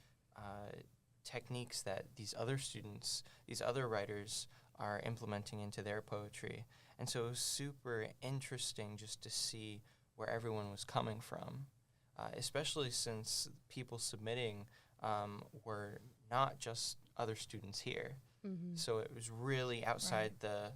[SPEAKER 4] techniques that these other students, these other writers are implementing into their poetry. And so it was super interesting just to see where everyone was coming from, especially since people submitting were not just other students here.
[SPEAKER 2] Mm-hmm.
[SPEAKER 4] So it was really outside the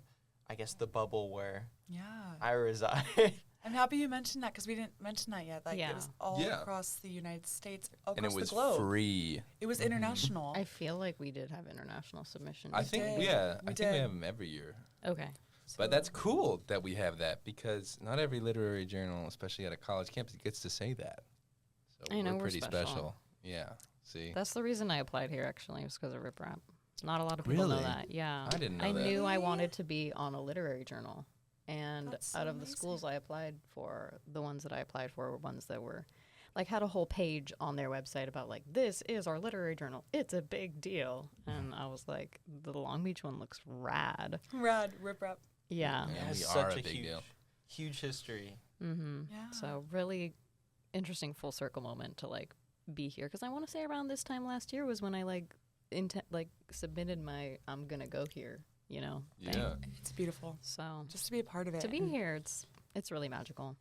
[SPEAKER 4] bubble where
[SPEAKER 3] Yeah.
[SPEAKER 4] I reside.
[SPEAKER 3] I'm happy you mentioned that because we didn't mention that yet. Like it was all across the United States, across
[SPEAKER 1] And it was
[SPEAKER 3] the globe.
[SPEAKER 1] free.
[SPEAKER 3] It was international.
[SPEAKER 2] I feel like we did have international submissions.
[SPEAKER 1] I think,
[SPEAKER 3] did.
[SPEAKER 1] I
[SPEAKER 3] We
[SPEAKER 1] think we
[SPEAKER 3] did.
[SPEAKER 1] have them every year.
[SPEAKER 2] Okay.
[SPEAKER 1] But that's cool that we have that because not every literary journal, especially at a college campus, gets to say that. So
[SPEAKER 2] I know,
[SPEAKER 1] we're
[SPEAKER 2] we're
[SPEAKER 1] pretty
[SPEAKER 2] special.
[SPEAKER 1] Yeah. See?
[SPEAKER 2] That's the reason I applied here, actually, was because of RipRap. Not a lot of people know
[SPEAKER 1] Really?
[SPEAKER 2] that. Yeah.
[SPEAKER 1] I didn't know
[SPEAKER 2] I
[SPEAKER 1] that.
[SPEAKER 2] knew I wanted to be on a literary journal. And
[SPEAKER 3] That's so
[SPEAKER 2] out of the
[SPEAKER 3] amazing.
[SPEAKER 2] schools I applied for, the ones that I applied for were ones that were, like, had a whole page on their website about, like, this is our literary journal. It's a big deal. And I was like, the Long Beach one looks rad.
[SPEAKER 3] Rad, RipRap.
[SPEAKER 2] Yeah.
[SPEAKER 1] Yeah,
[SPEAKER 4] It has
[SPEAKER 1] we
[SPEAKER 4] such
[SPEAKER 1] are
[SPEAKER 4] a
[SPEAKER 1] a big deal.
[SPEAKER 4] huge history.
[SPEAKER 2] Mm-hmm.
[SPEAKER 3] Yeah.
[SPEAKER 2] So really interesting full circle moment to, like, be here. Because I want to say around this time last year was when I, like, submitted my I'm going to go here, you know, thing.
[SPEAKER 1] Yeah.
[SPEAKER 3] It's beautiful.
[SPEAKER 2] So
[SPEAKER 3] Just to be a part of it.
[SPEAKER 2] to be
[SPEAKER 3] And-
[SPEAKER 2] here, it's really magical.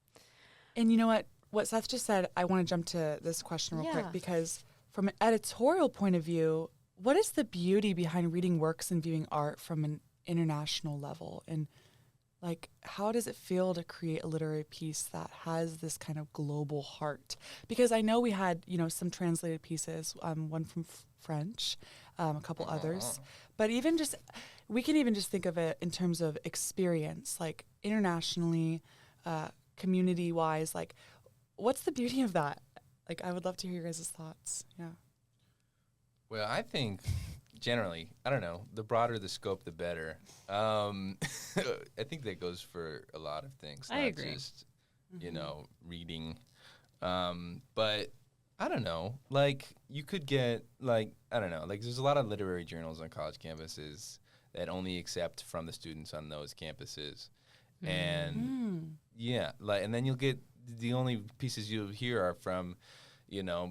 [SPEAKER 3] And you know what? What Seth just said, I want to jump to this question real
[SPEAKER 2] Yeah.
[SPEAKER 3] quick because from an editorial point of view, what is the beauty behind reading works and viewing art from an international level? And like, how does it feel to create a literary piece that has this kind of global heart? Because I know we had, some translated pieces, one from French, a couple others, but we can even just think of it in terms of experience, like internationally, community-wise, like, what's the beauty of that? Like, I would love to hear your guys' thoughts. Yeah.
[SPEAKER 1] Well, I think generally, I don't know, the broader the scope, the better. I think that goes for a lot of things.
[SPEAKER 2] I
[SPEAKER 1] not
[SPEAKER 2] agree.
[SPEAKER 1] Just, reading. But I don't know, like you could get like, I don't know, like there's a lot of literary journals on college campuses that only accept from the students on those campuses. And and then you'll get the only pieces you'll hear are from,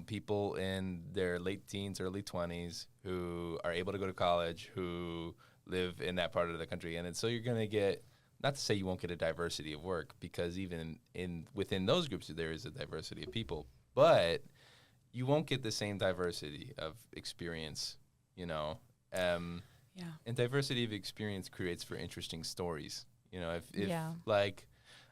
[SPEAKER 1] people in their late teens, early 20s who are able to go to college, who live in that part of the country. And so you're going to get, not to say you won't get a diversity of work, because even within those groups there is a diversity of people, but you won't get the same diversity of experience, and diversity of experience creates for interesting stories. If like,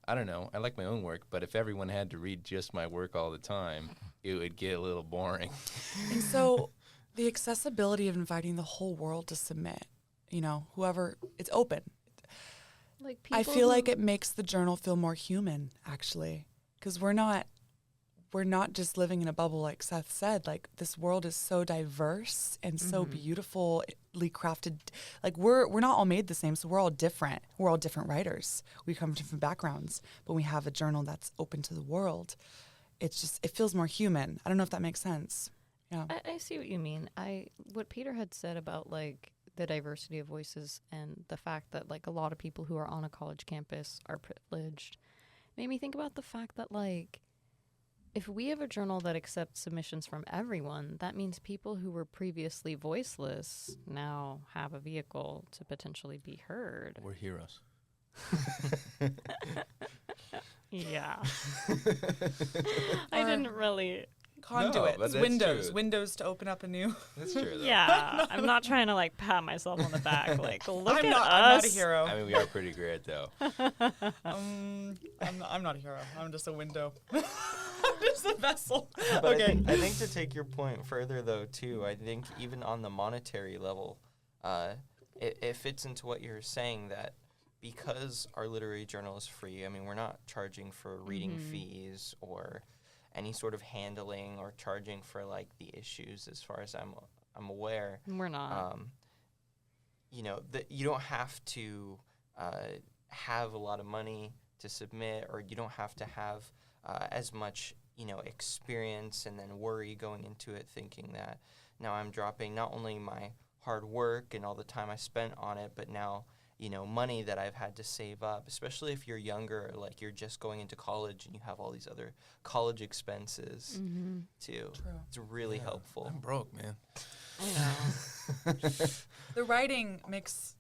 [SPEAKER 1] I don't know, I like my own work, but if everyone had to read just my work all the time, it would get a little boring.
[SPEAKER 3] And so the accessibility of inviting the whole world to submit, whoever, it's open.
[SPEAKER 2] Like
[SPEAKER 3] I feel like it makes the journal feel more human, actually, because we're not just living in a bubble, like Seth said. Like, this world is so diverse and so beautifully crafted. Like, we're not all made the same, so we're all different. We're all different writers. We come from different backgrounds, but we have a journal that's open to the world. It feels more human. I don't know if that makes sense. Yeah.
[SPEAKER 2] I see what you mean. What Peter had said about, like, the diversity of voices and the fact that, like, a lot of people who are on a college campus are privileged made me think about the fact that, like, if we have a journal that accepts submissions from everyone, that means people who were previously voiceless now have a vehicle to potentially be heard.
[SPEAKER 1] We're heroes.
[SPEAKER 2] Yeah. I didn't really.
[SPEAKER 3] Conduits,
[SPEAKER 1] but that's
[SPEAKER 3] windows,
[SPEAKER 1] true.
[SPEAKER 3] windows to open up a new.
[SPEAKER 1] That's true, though.
[SPEAKER 2] Yeah. I'm not trying to, like, pat myself on the back. Like, look
[SPEAKER 3] I'm
[SPEAKER 2] at
[SPEAKER 3] not.
[SPEAKER 2] us.
[SPEAKER 3] I'm not a hero.
[SPEAKER 1] I mean, we are pretty great, though.
[SPEAKER 3] I'm not a hero. I'm just a window. I'm just a vessel.
[SPEAKER 4] But
[SPEAKER 3] Okay.
[SPEAKER 4] I think to take your point further, though, too, I think even on the monetary level, it fits into what you're saying that because our literary journal is free, I mean, we're not charging for reading fees or any sort of handling or charging for, like, the issues as far as I'm aware.
[SPEAKER 2] We're not.
[SPEAKER 4] You don't have to have a lot of money to submit, or you don't have to have as much, experience and then worry going into it, thinking that now I'm dropping not only my hard work and all the time I spent on it, but now, money that I've had to save up, especially if you're younger, like you're just going into college and you have all these other college expenses too.
[SPEAKER 3] True.
[SPEAKER 4] It's really helpful.
[SPEAKER 1] I'm broke, man.
[SPEAKER 2] I know.
[SPEAKER 3] The writing makes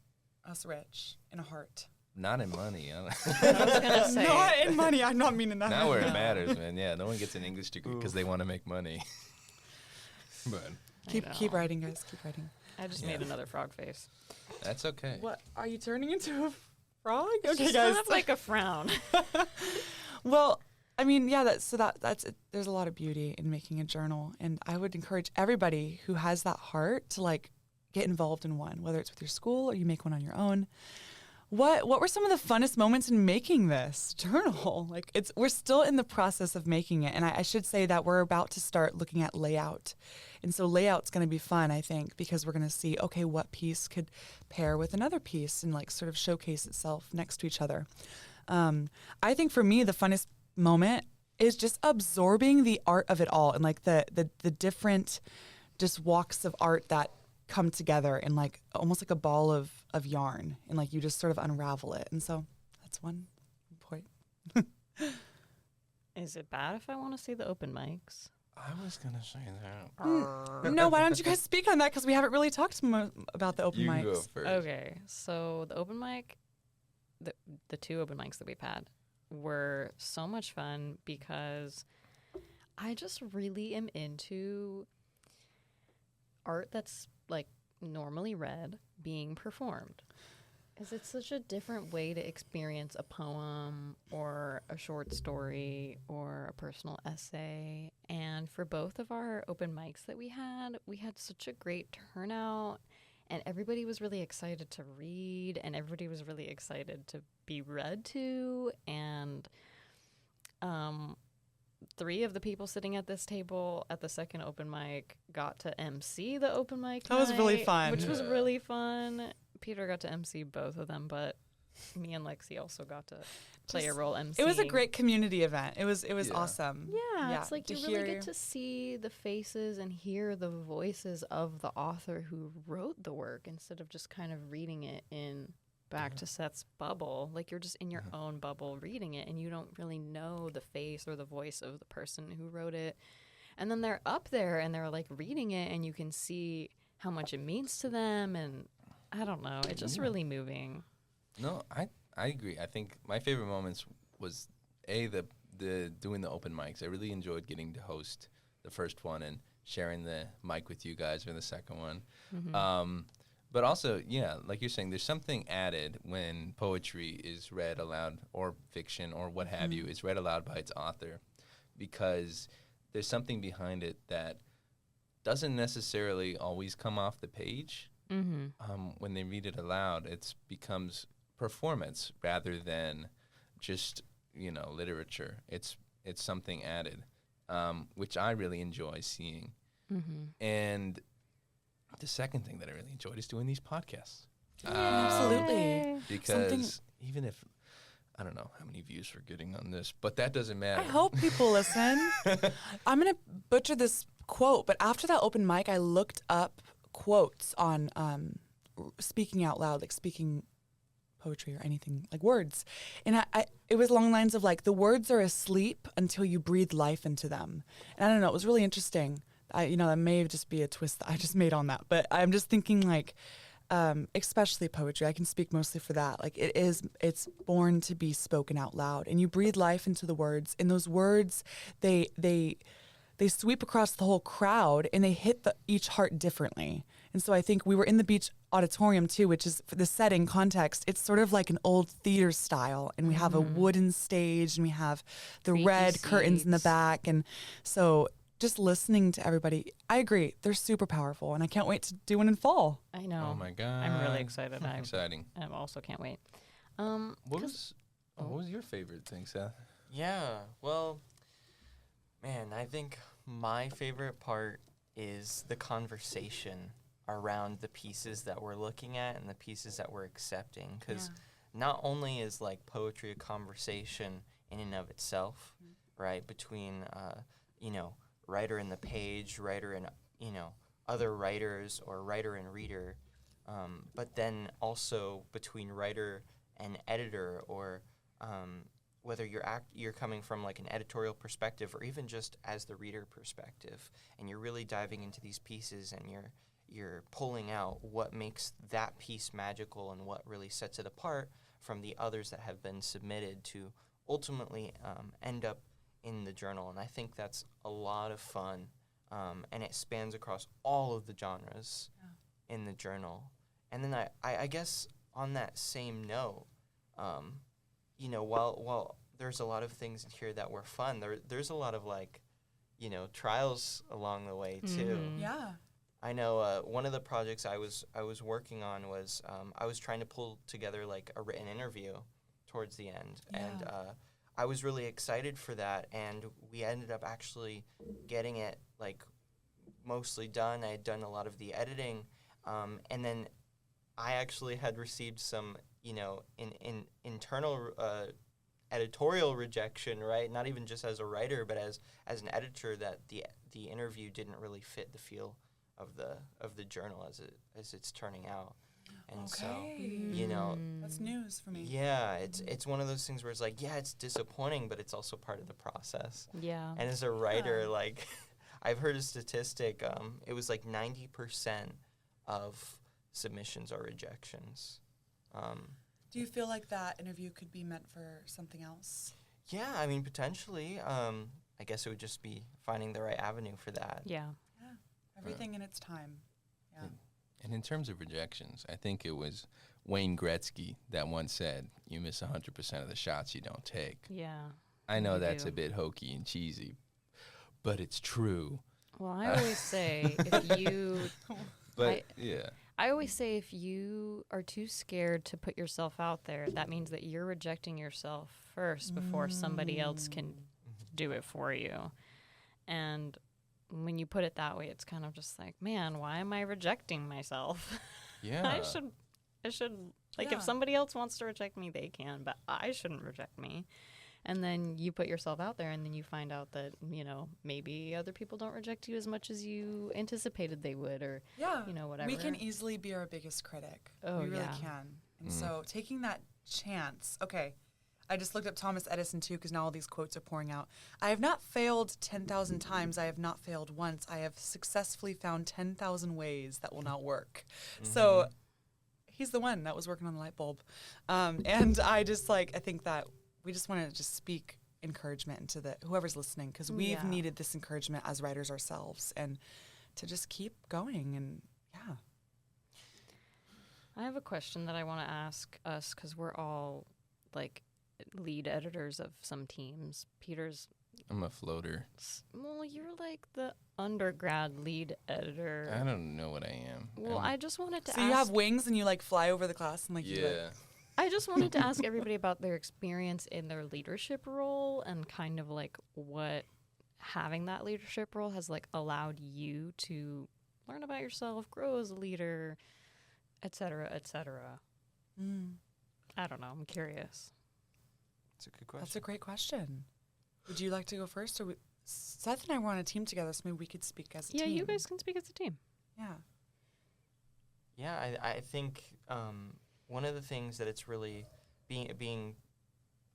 [SPEAKER 3] us rich in a heart.
[SPEAKER 1] Not in money.
[SPEAKER 2] I was gonna say.
[SPEAKER 3] Not in money. I'm not meaning that.
[SPEAKER 1] Not where it
[SPEAKER 2] No.
[SPEAKER 1] matters, man. Yeah, no one gets an English degree because they want to make money. But
[SPEAKER 3] Keep writing, guys. Keep writing.
[SPEAKER 2] I just
[SPEAKER 1] Yeah.
[SPEAKER 2] made another frog face.
[SPEAKER 1] that's okay.
[SPEAKER 3] What are you turning into a frog?
[SPEAKER 2] It's
[SPEAKER 3] Okay,
[SPEAKER 2] just
[SPEAKER 3] guys.
[SPEAKER 2] kind of like a frown.
[SPEAKER 3] Well, I mean, yeah. That's it. There's a lot of beauty in making a journal, and I would encourage everybody who has that heart to like get involved in one, whether it's with your school or you make one on your own. What were some of the funnest moments in making this journal? Like we're still in the process of making it, and I should say that we're about to start looking at layout, and so layout's going to be fun, I think, because we're going to see what piece could pair with another piece and like sort of showcase itself next to each other. I think for me the funnest moment is just absorbing the art of it all and like the different just walks of art that come together in like almost like a ball of yarn, and like you just sort of unravel it. And so that's one point.
[SPEAKER 2] Is it bad if I want to see the open mics?
[SPEAKER 1] I was gonna say that.
[SPEAKER 3] No, why don't you guys speak on that, because we haven't really talked about the open
[SPEAKER 1] You
[SPEAKER 3] mics.
[SPEAKER 1] go first.
[SPEAKER 2] Okay, so the open mic, the two open mics that we've had were so much fun because I just really am into art that's like normally read being performed. Because it's such a different way to experience a poem or a short story or a personal essay. And for both of our open mics that we had such a great turnout. And everybody was really excited to read, and everybody was really excited to be read to. And 3 of the people sitting at this table at the second open mic got to MC the open mic.
[SPEAKER 3] That was really
[SPEAKER 2] night,
[SPEAKER 3] fun.
[SPEAKER 2] Which was really fun. Peter got to MC both of them, but me and Lexi also got to play a role MC.
[SPEAKER 3] It was a great community event. It was
[SPEAKER 1] Yeah.
[SPEAKER 3] awesome.
[SPEAKER 2] Yeah, it's like
[SPEAKER 3] to
[SPEAKER 2] you really
[SPEAKER 3] hear-
[SPEAKER 2] get to see the faces and hear the voices of the author who wrote the work instead of just kind of reading it in back to Seth's bubble. Like you're just in your own bubble reading it, and you don't really know the face or the voice of the person who wrote it. And then they're up there and they're like reading it, and you can see how much it means to them. And I don't know, it's just really moving.
[SPEAKER 1] No, I agree. I think my favorite moments was the doing the open mics. I really enjoyed getting to host the first one and sharing the mic with you guys for the second one. But also, yeah, like you're saying, there's something added when poetry is read aloud, or fiction or what have you is read aloud by its author, because there's something behind it that doesn't necessarily always come off the page. When they read it aloud, it becomes performance rather than just literature. It's something added, which I really enjoy seeing. And the second thing that I really enjoyed is doing these podcasts.
[SPEAKER 3] Absolutely.
[SPEAKER 1] Because even if I don't know how many views we're getting on this, but that doesn't matter.
[SPEAKER 3] I hope people listen. I'm going to butcher this quote, but after that open mic, I looked up quotes on speaking out loud, like speaking poetry or anything, like words. And it was along the lines of like, the words are asleep until you breathe life into them. And I don't know, it was really interesting. That may just be a twist that I just made on that, but I'm just thinking like, especially poetry, I can speak mostly for that. Like it's born to be spoken out loud, and you breathe life into the words, and those words, they sweep across the whole crowd, and they hit each heart differently. And so I think we were in the Beach Auditorium too, which is, for the setting context, it's sort of like an old theater style, and we have a wooden stage, and we have the
[SPEAKER 2] Creaky
[SPEAKER 3] red curtains in the
[SPEAKER 2] seats.
[SPEAKER 3] back, and so just listening to everybody, I agree, they're super powerful, and I can't wait to do one in fall.
[SPEAKER 2] I know.
[SPEAKER 1] Oh my god!
[SPEAKER 2] I'm really excited. I
[SPEAKER 1] Exciting.
[SPEAKER 2] also can't wait.
[SPEAKER 1] What was your favorite thing, Seth?
[SPEAKER 4] Yeah, well, man, I think my favorite part is the conversation around the pieces that we're looking at and the pieces that we're accepting. Because not only is like poetry a conversation in and of itself, right, between, writer and the page, writer and, other writers, or writer and reader, but then also between writer and editor, or whether you're coming from like an editorial perspective, or even just as the reader perspective, and you're really diving into these pieces, and you're pulling out what makes that piece magical and what really sets it apart from the others that have been submitted to ultimately end up in the journal. And I think that's a lot of fun, and it spans across all of the genres in the journal. And then I guess on that same note, while there's a lot of things here that were fun, there's a lot of trials along the way too.
[SPEAKER 3] Yeah.
[SPEAKER 4] I know one of the projects I was working on was I was trying to pull together like a written interview towards the end, and I was really excited for that, and we ended up actually getting it like mostly done. I had done a lot of the editing, and then I actually had received some internal editorial rejection, right? Not even just as a writer, but as an editor, that the interview didn't really fit the feel of the journal as it's turning out. And so,
[SPEAKER 3] that's news for me.
[SPEAKER 4] Yeah, it's one of those things where it's like, yeah, it's disappointing, but it's also part of the process.
[SPEAKER 2] Yeah.
[SPEAKER 4] And as a writer, like, I've heard a statistic, it was like 90% of submissions are rejections.
[SPEAKER 3] Do you feel like that interview could be meant for something else?
[SPEAKER 4] Yeah, I mean, potentially. I guess it would just be finding the right avenue for that.
[SPEAKER 2] Yeah.
[SPEAKER 3] Everything in its time. Yeah.
[SPEAKER 1] And in terms of rejections, I think it was Wayne Gretzky that once said, "You miss 100% of the shots you don't take."
[SPEAKER 2] Yeah.
[SPEAKER 1] I know
[SPEAKER 2] You
[SPEAKER 1] that's
[SPEAKER 2] do.
[SPEAKER 1] a bit hokey and cheesy, but it's true.
[SPEAKER 2] Well, I always say if you
[SPEAKER 1] But
[SPEAKER 2] I always say if you are too scared to put yourself out there, that means that you're rejecting yourself first before somebody else can do it for you. And when you put it that way, it's kind of just like, man, why am I rejecting myself?
[SPEAKER 1] yeah.
[SPEAKER 2] I should like,
[SPEAKER 3] Yeah.
[SPEAKER 2] if somebody else wants to reject me, they can, but I shouldn't reject me. And then you put yourself out there, and then you find out that, maybe other people don't reject you as much as you anticipated they would, or, whatever.
[SPEAKER 3] We can easily be our biggest critic.
[SPEAKER 2] Oh,
[SPEAKER 3] we really
[SPEAKER 2] yeah.
[SPEAKER 3] can. And so taking that chance, okay, I just looked up Thomas Edison too, because now all these quotes are pouring out. I have not failed 10,000 times. I have not failed once. I have successfully found 10,000 ways that will not work. So he's the one that was working on the light bulb. And I think that we just want to just speak encouragement into whoever's listening, because we've needed this encouragement as writers ourselves, and to just keep going. And
[SPEAKER 2] I have a question that I want to ask us, because we're all like lead editors of some teams. Peter's,
[SPEAKER 1] I'm a floater.
[SPEAKER 2] well, you're like the undergrad lead editor.
[SPEAKER 1] I don't know what I am.
[SPEAKER 2] Well, I just wanted to
[SPEAKER 3] so
[SPEAKER 2] ask.
[SPEAKER 3] you have wings and you like fly over the class and like you like,
[SPEAKER 2] I just wanted to ask everybody about their experience in their leadership role, and kind of like what having that leadership role has like allowed you to learn about yourself, grow as a leader, et cetera, et cetera. I don't know. I'm curious.
[SPEAKER 4] That's a good question.
[SPEAKER 3] That's a great question. Would you like to go first? Or Seth and I were on a team together, so maybe we could speak as a team.
[SPEAKER 2] Yeah, you guys can speak as a team.
[SPEAKER 3] Yeah.
[SPEAKER 4] Yeah, I think one of the things that it's really being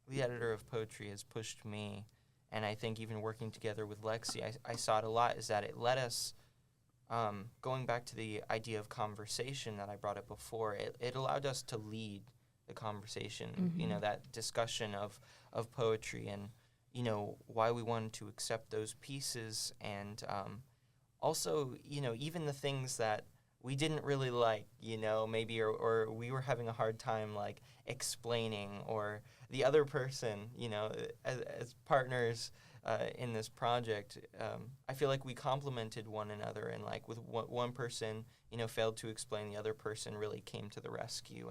[SPEAKER 4] the editor of poetry has pushed me, and I think even working together with Lexi, I saw it a lot, is that it let us, going back to the idea of conversation that I brought up before, it allowed us to lead the conversation, that discussion of poetry, and, why we wanted to accept those pieces, and also, even the things that we didn't really like, maybe, or we were having a hard time, like, explaining, or the other person, as partners in this project, I feel like we complemented one another, and, like, with one person, failed to explain, the other person really came to the rescue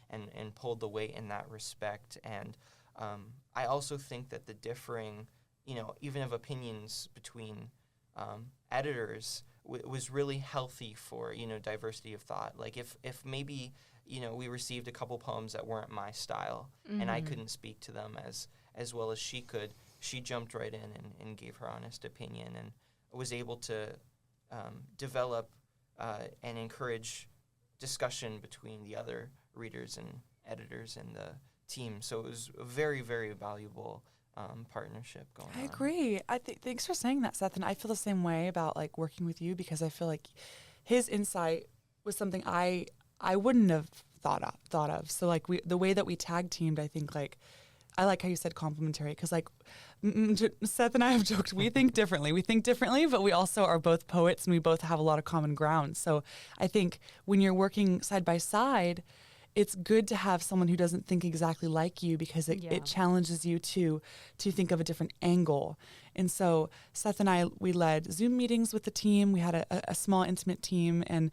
[SPEAKER 4] and pulled the weight in that respect. And I also think that the differing, even of opinions between editors was really healthy for, diversity of thought. Like if maybe, we received a couple poems that weren't my style, and I couldn't speak to them as well as she could, she jumped right in and gave her honest opinion and was able to develop and encourage discussion between the other readers and editors and the team. So it was a very, very valuable partnership going on.
[SPEAKER 3] I agree. Thanks for saying that, Seth. And I feel the same way about like working with you, because I feel like his insight was something I wouldn't have thought of. So like the way that we tag teamed, I think like I like how you said complementary, because like Seth and I have joked we think differently. We think differently, but we also are both poets and we both have a lot of common ground. So I think when you're working side by side, it's good to have someone who doesn't think exactly like you, because it challenges you to think of a different angle. And so Seth and I, we led Zoom meetings with the team. We had a small, intimate team, and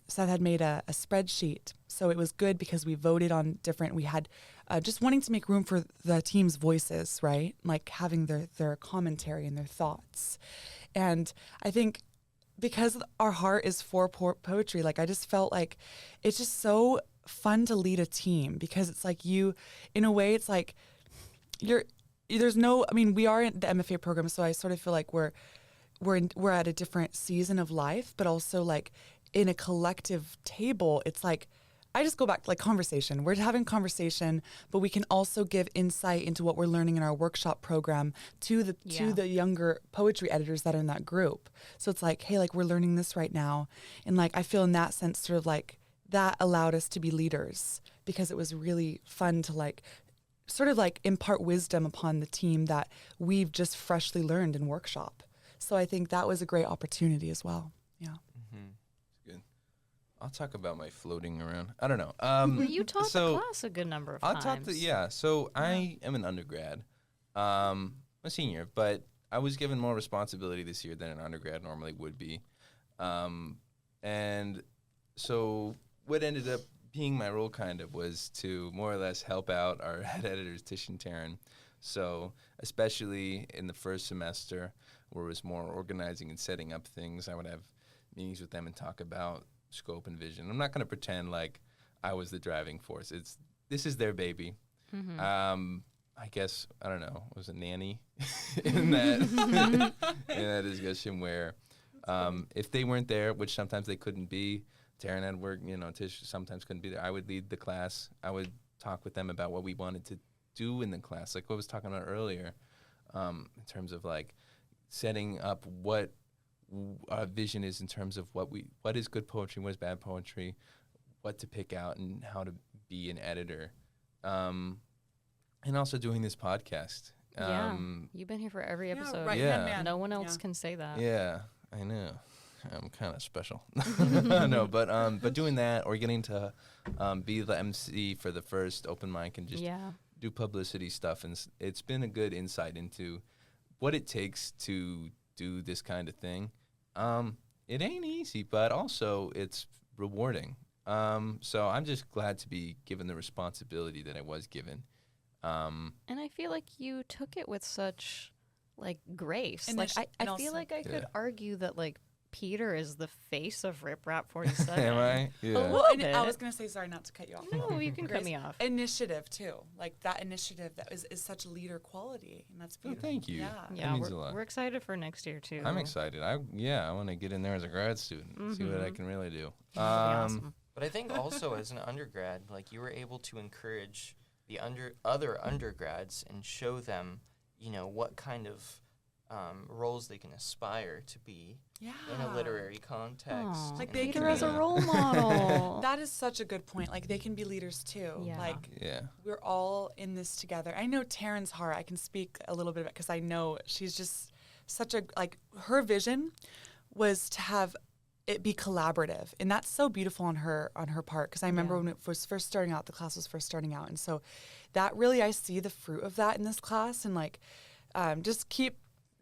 [SPEAKER 3] Seth had made a spreadsheet. So it was good because we voted on different, we had just wanting to make room for the team's voices, right? Like having their commentary and their thoughts. And I think because our heart is for poetry, like I just felt like it's just so fun to lead a team, because it's like you, in a way, it's like there's no, I mean, we are in the MFA program, so I sort of feel like we're at a different season of life, but also like in a collective table, it's like, I just go back to like conversation. We're having conversation, but we can also give insight into what we're learning in our workshop program to the younger poetry editors that are in that group. So it's like, hey, like we're learning this right now. And like, I feel in that sense, sort of like that allowed us to be leaders, because it was really fun to like sort of like impart wisdom upon the team that we've just freshly learned in workshop. So I think that was a great opportunity as well. Yeah.
[SPEAKER 1] Mm-hmm. Good. I'll talk about my floating around. I don't know.
[SPEAKER 2] Well, you taught the class a good number of times.
[SPEAKER 1] So I am an undergrad, a senior, but I was given more responsibility this year than an undergrad normally would be. And so what ended up being my role kind of was to more or less help out our head editors, Tish and Taryn. So especially in the first semester, where it was more organizing and setting up things, I would have meetings with them and talk about scope and vision. I'm not going to pretend like I was the driving force. This is their baby.
[SPEAKER 2] Mm-hmm.
[SPEAKER 1] I guess, I don't know, was a nanny in that discussion where if they weren't there, which sometimes they couldn't be, Taryn had work, Tish sometimes couldn't be there, I would lead the class. I would talk with them about what we wanted to do in the class, like what I was talking about earlier, in terms of like setting up what our vision is in terms of what is good poetry, what is bad poetry, what to pick out, and how to be an editor. And also doing this podcast.
[SPEAKER 2] You've been here for every episode.
[SPEAKER 3] Right,
[SPEAKER 1] yeah.
[SPEAKER 2] No one else can say that.
[SPEAKER 1] Yeah, I know. I'm kind of special. No, but doing that, or getting to be the MC for the first open mic and just do publicity stuff, and it's been a good insight into what it takes to do this kind of thing. It ain't easy, but also it's rewarding. So I'm just glad to be given the responsibility that I was given.
[SPEAKER 2] And I feel like you took it with such like grace.
[SPEAKER 3] And
[SPEAKER 2] like I feel like I could argue that like Peter is the face of RipRap 47.
[SPEAKER 1] Am I? Yeah.
[SPEAKER 3] Well, I was going to say, sorry not to cut you off.
[SPEAKER 2] No, you can cut me off.
[SPEAKER 3] Initiative, too. Like, that initiative that is such a leader quality, and that's beautiful.
[SPEAKER 1] Well, thank you.
[SPEAKER 2] Yeah,
[SPEAKER 1] that means a lot.
[SPEAKER 2] We're excited for next year, too.
[SPEAKER 1] I'm excited. I want to get in there as a grad student, see what I can really do.
[SPEAKER 2] Awesome.
[SPEAKER 4] But I think also as an undergrad, like you were able to encourage the other undergrads and show them, what kind of roles they can aspire to be in a literary context.
[SPEAKER 3] Like
[SPEAKER 2] Peter as a role model.
[SPEAKER 3] That is such a good point. Like they can be leaders too.
[SPEAKER 2] Yeah.
[SPEAKER 3] Like we're all in this together. I know Taryn's heart. I can speak a little bit about because I know she's just such a her vision was to have it be collaborative, and that's so beautiful on her part. Because I remember when it was first starting out, the class was first starting out, and so that really I see the fruit of that in this class, and just keep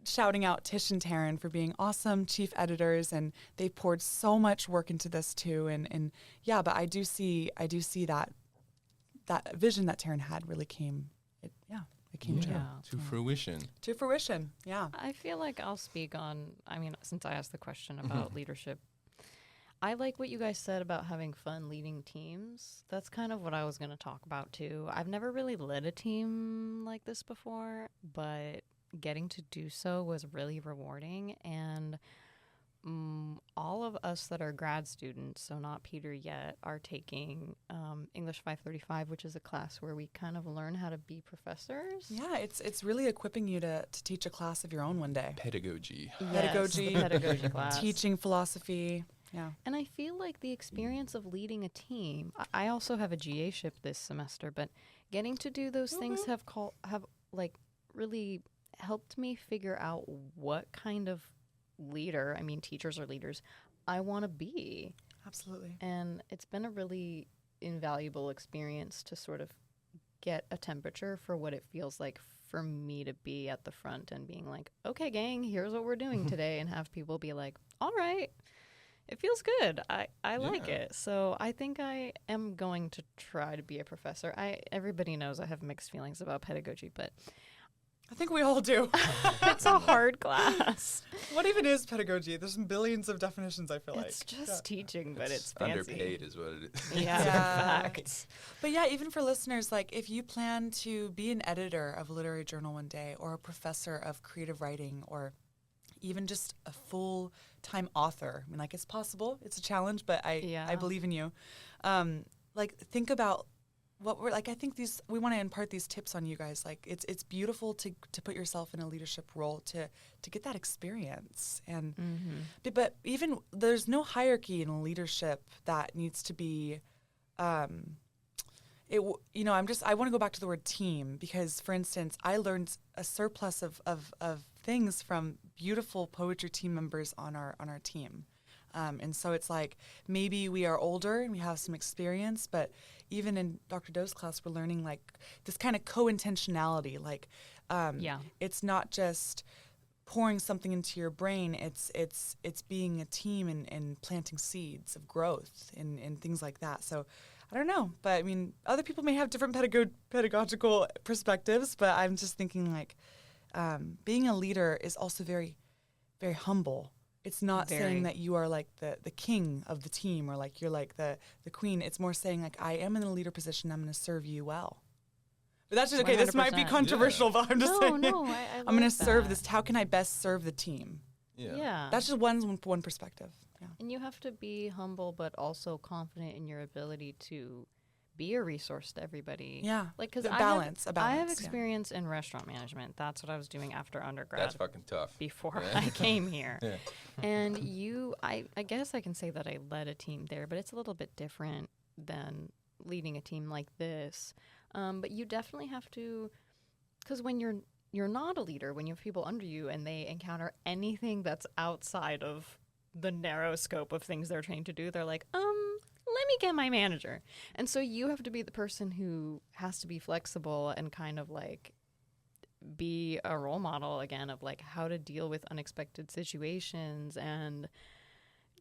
[SPEAKER 3] shouting out Tish and Taryn for being awesome chief editors, and they poured so much work into this too. But I do see that vision that Taryn had really came. It came
[SPEAKER 1] to fruition.
[SPEAKER 3] To fruition, yeah.
[SPEAKER 2] I feel like I'll speak on. I mean, since I asked the question about leadership, I like what you guys said about having fun leading teams. That's kind of what I was going to talk about too. I've never really led a team like this before, but getting to do so was really rewarding. And all of us that are grad students, so not Peter yet, are taking English 535, which is a class where we kind of learn how to be professors.
[SPEAKER 3] Yeah, it's really equipping you to teach a class of your own one day.
[SPEAKER 1] Pedagogy.
[SPEAKER 2] Yes,
[SPEAKER 3] Pedagogy,
[SPEAKER 2] the pedagogy class.
[SPEAKER 3] Teaching philosophy. Yeah.
[SPEAKER 2] And I feel like the experience of leading a team, I also have a GA-ship this semester, but getting to do those things have like really helped me figure out what kind of leader, I mean teachers are leaders, I want to be.
[SPEAKER 3] Absolutely.
[SPEAKER 2] And it's been a really invaluable experience to sort of get a temperature for what it feels like for me to be at the front and being like, okay, gang, here's what we're doing today, and have people be like, all right, it feels good. I like it. So I think I am going to try to be a professor. Everybody knows I have mixed feelings about pedagogy, but
[SPEAKER 3] I think we all do.
[SPEAKER 2] it's a hard class.
[SPEAKER 3] What even is pedagogy? There's billions of definitions, I feel
[SPEAKER 2] It's just teaching, but it's fancy.
[SPEAKER 1] Underpaid is what it is.
[SPEAKER 2] Yeah, fact.
[SPEAKER 3] But yeah, even for listeners, like if you plan to be an editor of a literary journal one day, or a professor of creative writing, or even just a full-time author, I mean, like it's possible. It's a challenge, but I believe in you. Like think about what we're like. I think we want to impart these tips on you guys. Like it's beautiful to put yourself in a leadership role to get that experience. And but even there's no hierarchy in leadership that needs to be. I want to go back to the word team, because, for instance, I learned a surplus of things from beautiful poetry team members on our team. And so it's like maybe we are older and we have some experience, but even in Dr. Doe's class, we're learning like this kind of co-intentionality. Like, it's not just pouring something into your brain. It's being a team and planting seeds of growth and things like that. So I don't know, but I mean, other people may have different pedagogical perspectives, but I'm just thinking like being a leader is also very, very humble. It's not saying that you are like the king of the team, or like you're like the queen. It's more saying like, I am in a leader position. I'm going to serve you well. But that's just, okay, 100%. This might be controversial, but I'm just saying.
[SPEAKER 2] No,
[SPEAKER 3] I'm going to serve this. How can I best serve the team?
[SPEAKER 2] Yeah.
[SPEAKER 3] That's just one perspective. Yeah.
[SPEAKER 2] And you have to be humble, but also confident in your ability to be a resource to everybody.
[SPEAKER 3] Yeah.
[SPEAKER 2] Like, because I have experience in restaurant management. That's what I was doing after undergrad.
[SPEAKER 1] That's fucking tough.
[SPEAKER 2] Before I came here. And I guess I can say that I led a team there, but it's a little bit different than leading a team like this. But you definitely have to, because when you're not a leader, when you have people under you and they encounter anything that's outside of the narrow scope of things they're trained to do, they're like, let me get my manager. And so you have to be the person who has to be flexible and kind of like be a role model again of like how to deal with unexpected situations. And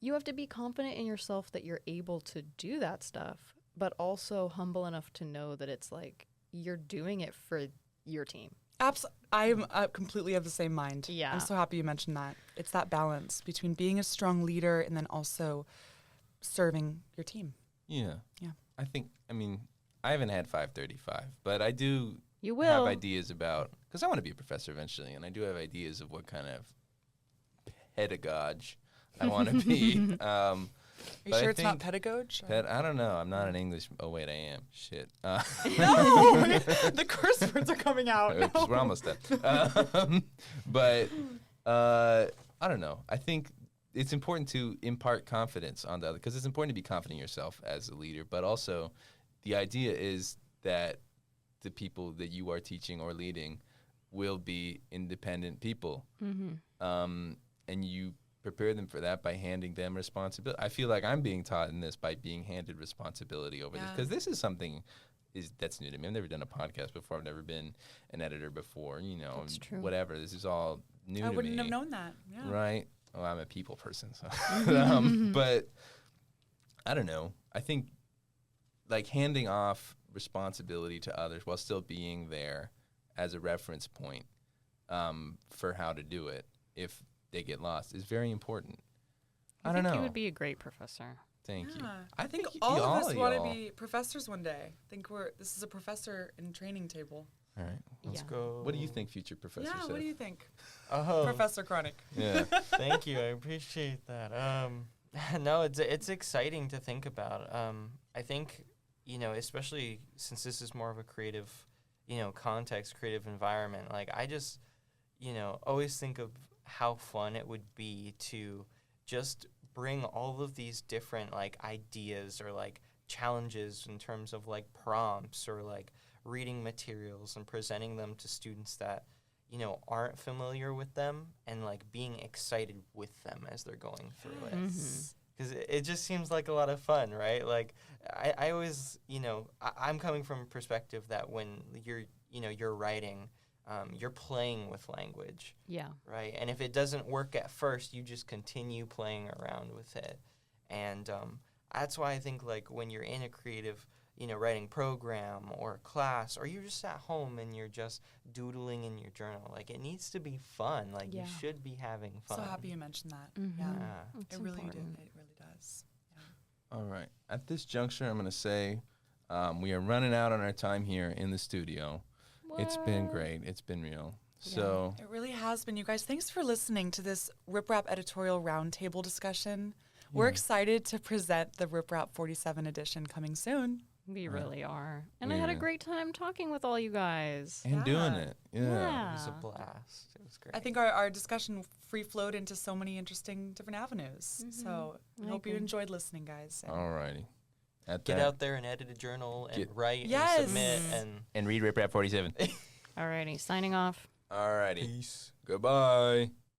[SPEAKER 2] you have to be confident in yourself that you're able to do that stuff, but also humble enough to know that it's like you're doing it for your team.
[SPEAKER 3] I'm completely of the same mind.
[SPEAKER 2] Yeah.
[SPEAKER 3] I'm so happy you mentioned that. It's that balance between being a strong leader and then also serving your team.
[SPEAKER 1] Yeah.
[SPEAKER 3] Yeah.
[SPEAKER 1] I haven't had 535, but I do
[SPEAKER 2] You will.
[SPEAKER 1] have ideas about, because I want to be a professor eventually, and I do have ideas of what kind of pedagogue I want to be.
[SPEAKER 3] Are you sure it's not pedagogue?
[SPEAKER 1] I don't know. I'm not in English. Oh, wait, I am. Shit.
[SPEAKER 3] No! The curse words are coming out.
[SPEAKER 1] Oops,
[SPEAKER 3] No.
[SPEAKER 1] we're almost done. But I don't know. I think it's important to impart confidence on the other, because it's important to be confident in yourself as a leader, but also the idea is that the people that you are teaching or leading will be independent people. And you prepare them for that by handing them responsibility. I feel like I'm being taught in this by being handed responsibility over this, because this is something that's new to me. I've never done a podcast before. I've never been an editor before,
[SPEAKER 2] That's true.
[SPEAKER 1] whatever. This is all new to me.
[SPEAKER 3] I wouldn't have known that. Yeah.
[SPEAKER 1] Right? Well, I'm a people person, so. But I don't know. I think like handing off responsibility to others while still being there as a reference point for how to do it if they get lost is very important. I
[SPEAKER 2] think
[SPEAKER 1] don't know.
[SPEAKER 2] you would be a great professor.
[SPEAKER 1] Thank you.
[SPEAKER 3] Yeah.
[SPEAKER 1] I
[SPEAKER 3] I think
[SPEAKER 1] think
[SPEAKER 3] all of us want to
[SPEAKER 1] y'all-
[SPEAKER 3] be professors one day. I think this is a professor in training table.
[SPEAKER 1] All right.
[SPEAKER 4] Let's
[SPEAKER 2] Yeah.
[SPEAKER 4] go.
[SPEAKER 1] What do you think, future professor?
[SPEAKER 3] Yeah,
[SPEAKER 1] Seth?
[SPEAKER 3] what do you think?
[SPEAKER 4] Oh,
[SPEAKER 3] Professor Chronic.
[SPEAKER 1] Yeah.
[SPEAKER 4] thank you. I appreciate that. No, it's exciting to think about. I think, especially since this is more of a creative, context, creative environment. Like I just, always think of how fun it would be to just bring all of these different like ideas or like challenges in terms of like prompts or like reading materials and presenting them to students that aren't familiar with them and like being excited with them as they're going through it, because it just seems like a lot of fun, right? Like I always I'm coming from a perspective that when you're writing, you're playing with language,
[SPEAKER 2] Yeah.
[SPEAKER 4] right? And if it doesn't work at first, you just continue playing around with it. And that's why I think like when you're in a creative, writing program or class, or you're just at home and you're just doodling in your journal, like it needs to be fun. Like
[SPEAKER 2] Yeah.
[SPEAKER 4] you should be having fun.
[SPEAKER 3] So happy you mentioned that.
[SPEAKER 2] Mhm.
[SPEAKER 3] Yeah,
[SPEAKER 4] Yeah.
[SPEAKER 2] It's
[SPEAKER 3] it really
[SPEAKER 2] important.
[SPEAKER 3] did. It really does.
[SPEAKER 1] All right. At this juncture, I'm going to say we are running out on our time here in the studio. It's been
[SPEAKER 2] What?
[SPEAKER 1] great. It's been real.
[SPEAKER 2] Yeah.
[SPEAKER 1] So,
[SPEAKER 3] It really has been, you guys. Thanks for listening to this RipRap editorial roundtable discussion. We're
[SPEAKER 1] Yeah.
[SPEAKER 3] excited to present the RipRap 47 edition coming soon.
[SPEAKER 2] We
[SPEAKER 1] Right.
[SPEAKER 2] really are. And I had a
[SPEAKER 1] Yeah.
[SPEAKER 2] great time talking with all you guys.
[SPEAKER 1] and doing
[SPEAKER 3] Yeah.
[SPEAKER 1] it.
[SPEAKER 4] It
[SPEAKER 1] Yeah.
[SPEAKER 4] was a
[SPEAKER 2] Yeah.
[SPEAKER 4] blast. It was great.
[SPEAKER 3] I think our discussion free flowed into so many interesting different avenues. So I
[SPEAKER 2] I
[SPEAKER 3] hope you
[SPEAKER 2] agree.
[SPEAKER 3] enjoyed listening, guys.
[SPEAKER 1] All righty. At
[SPEAKER 4] Get
[SPEAKER 1] that,
[SPEAKER 4] out there and edit a journal and
[SPEAKER 1] Get-
[SPEAKER 4] write
[SPEAKER 3] Yes.
[SPEAKER 4] and submit
[SPEAKER 1] and read RipRap 47.
[SPEAKER 2] Alrighty, signing off.
[SPEAKER 1] All righty.
[SPEAKER 4] Peace.
[SPEAKER 1] Goodbye.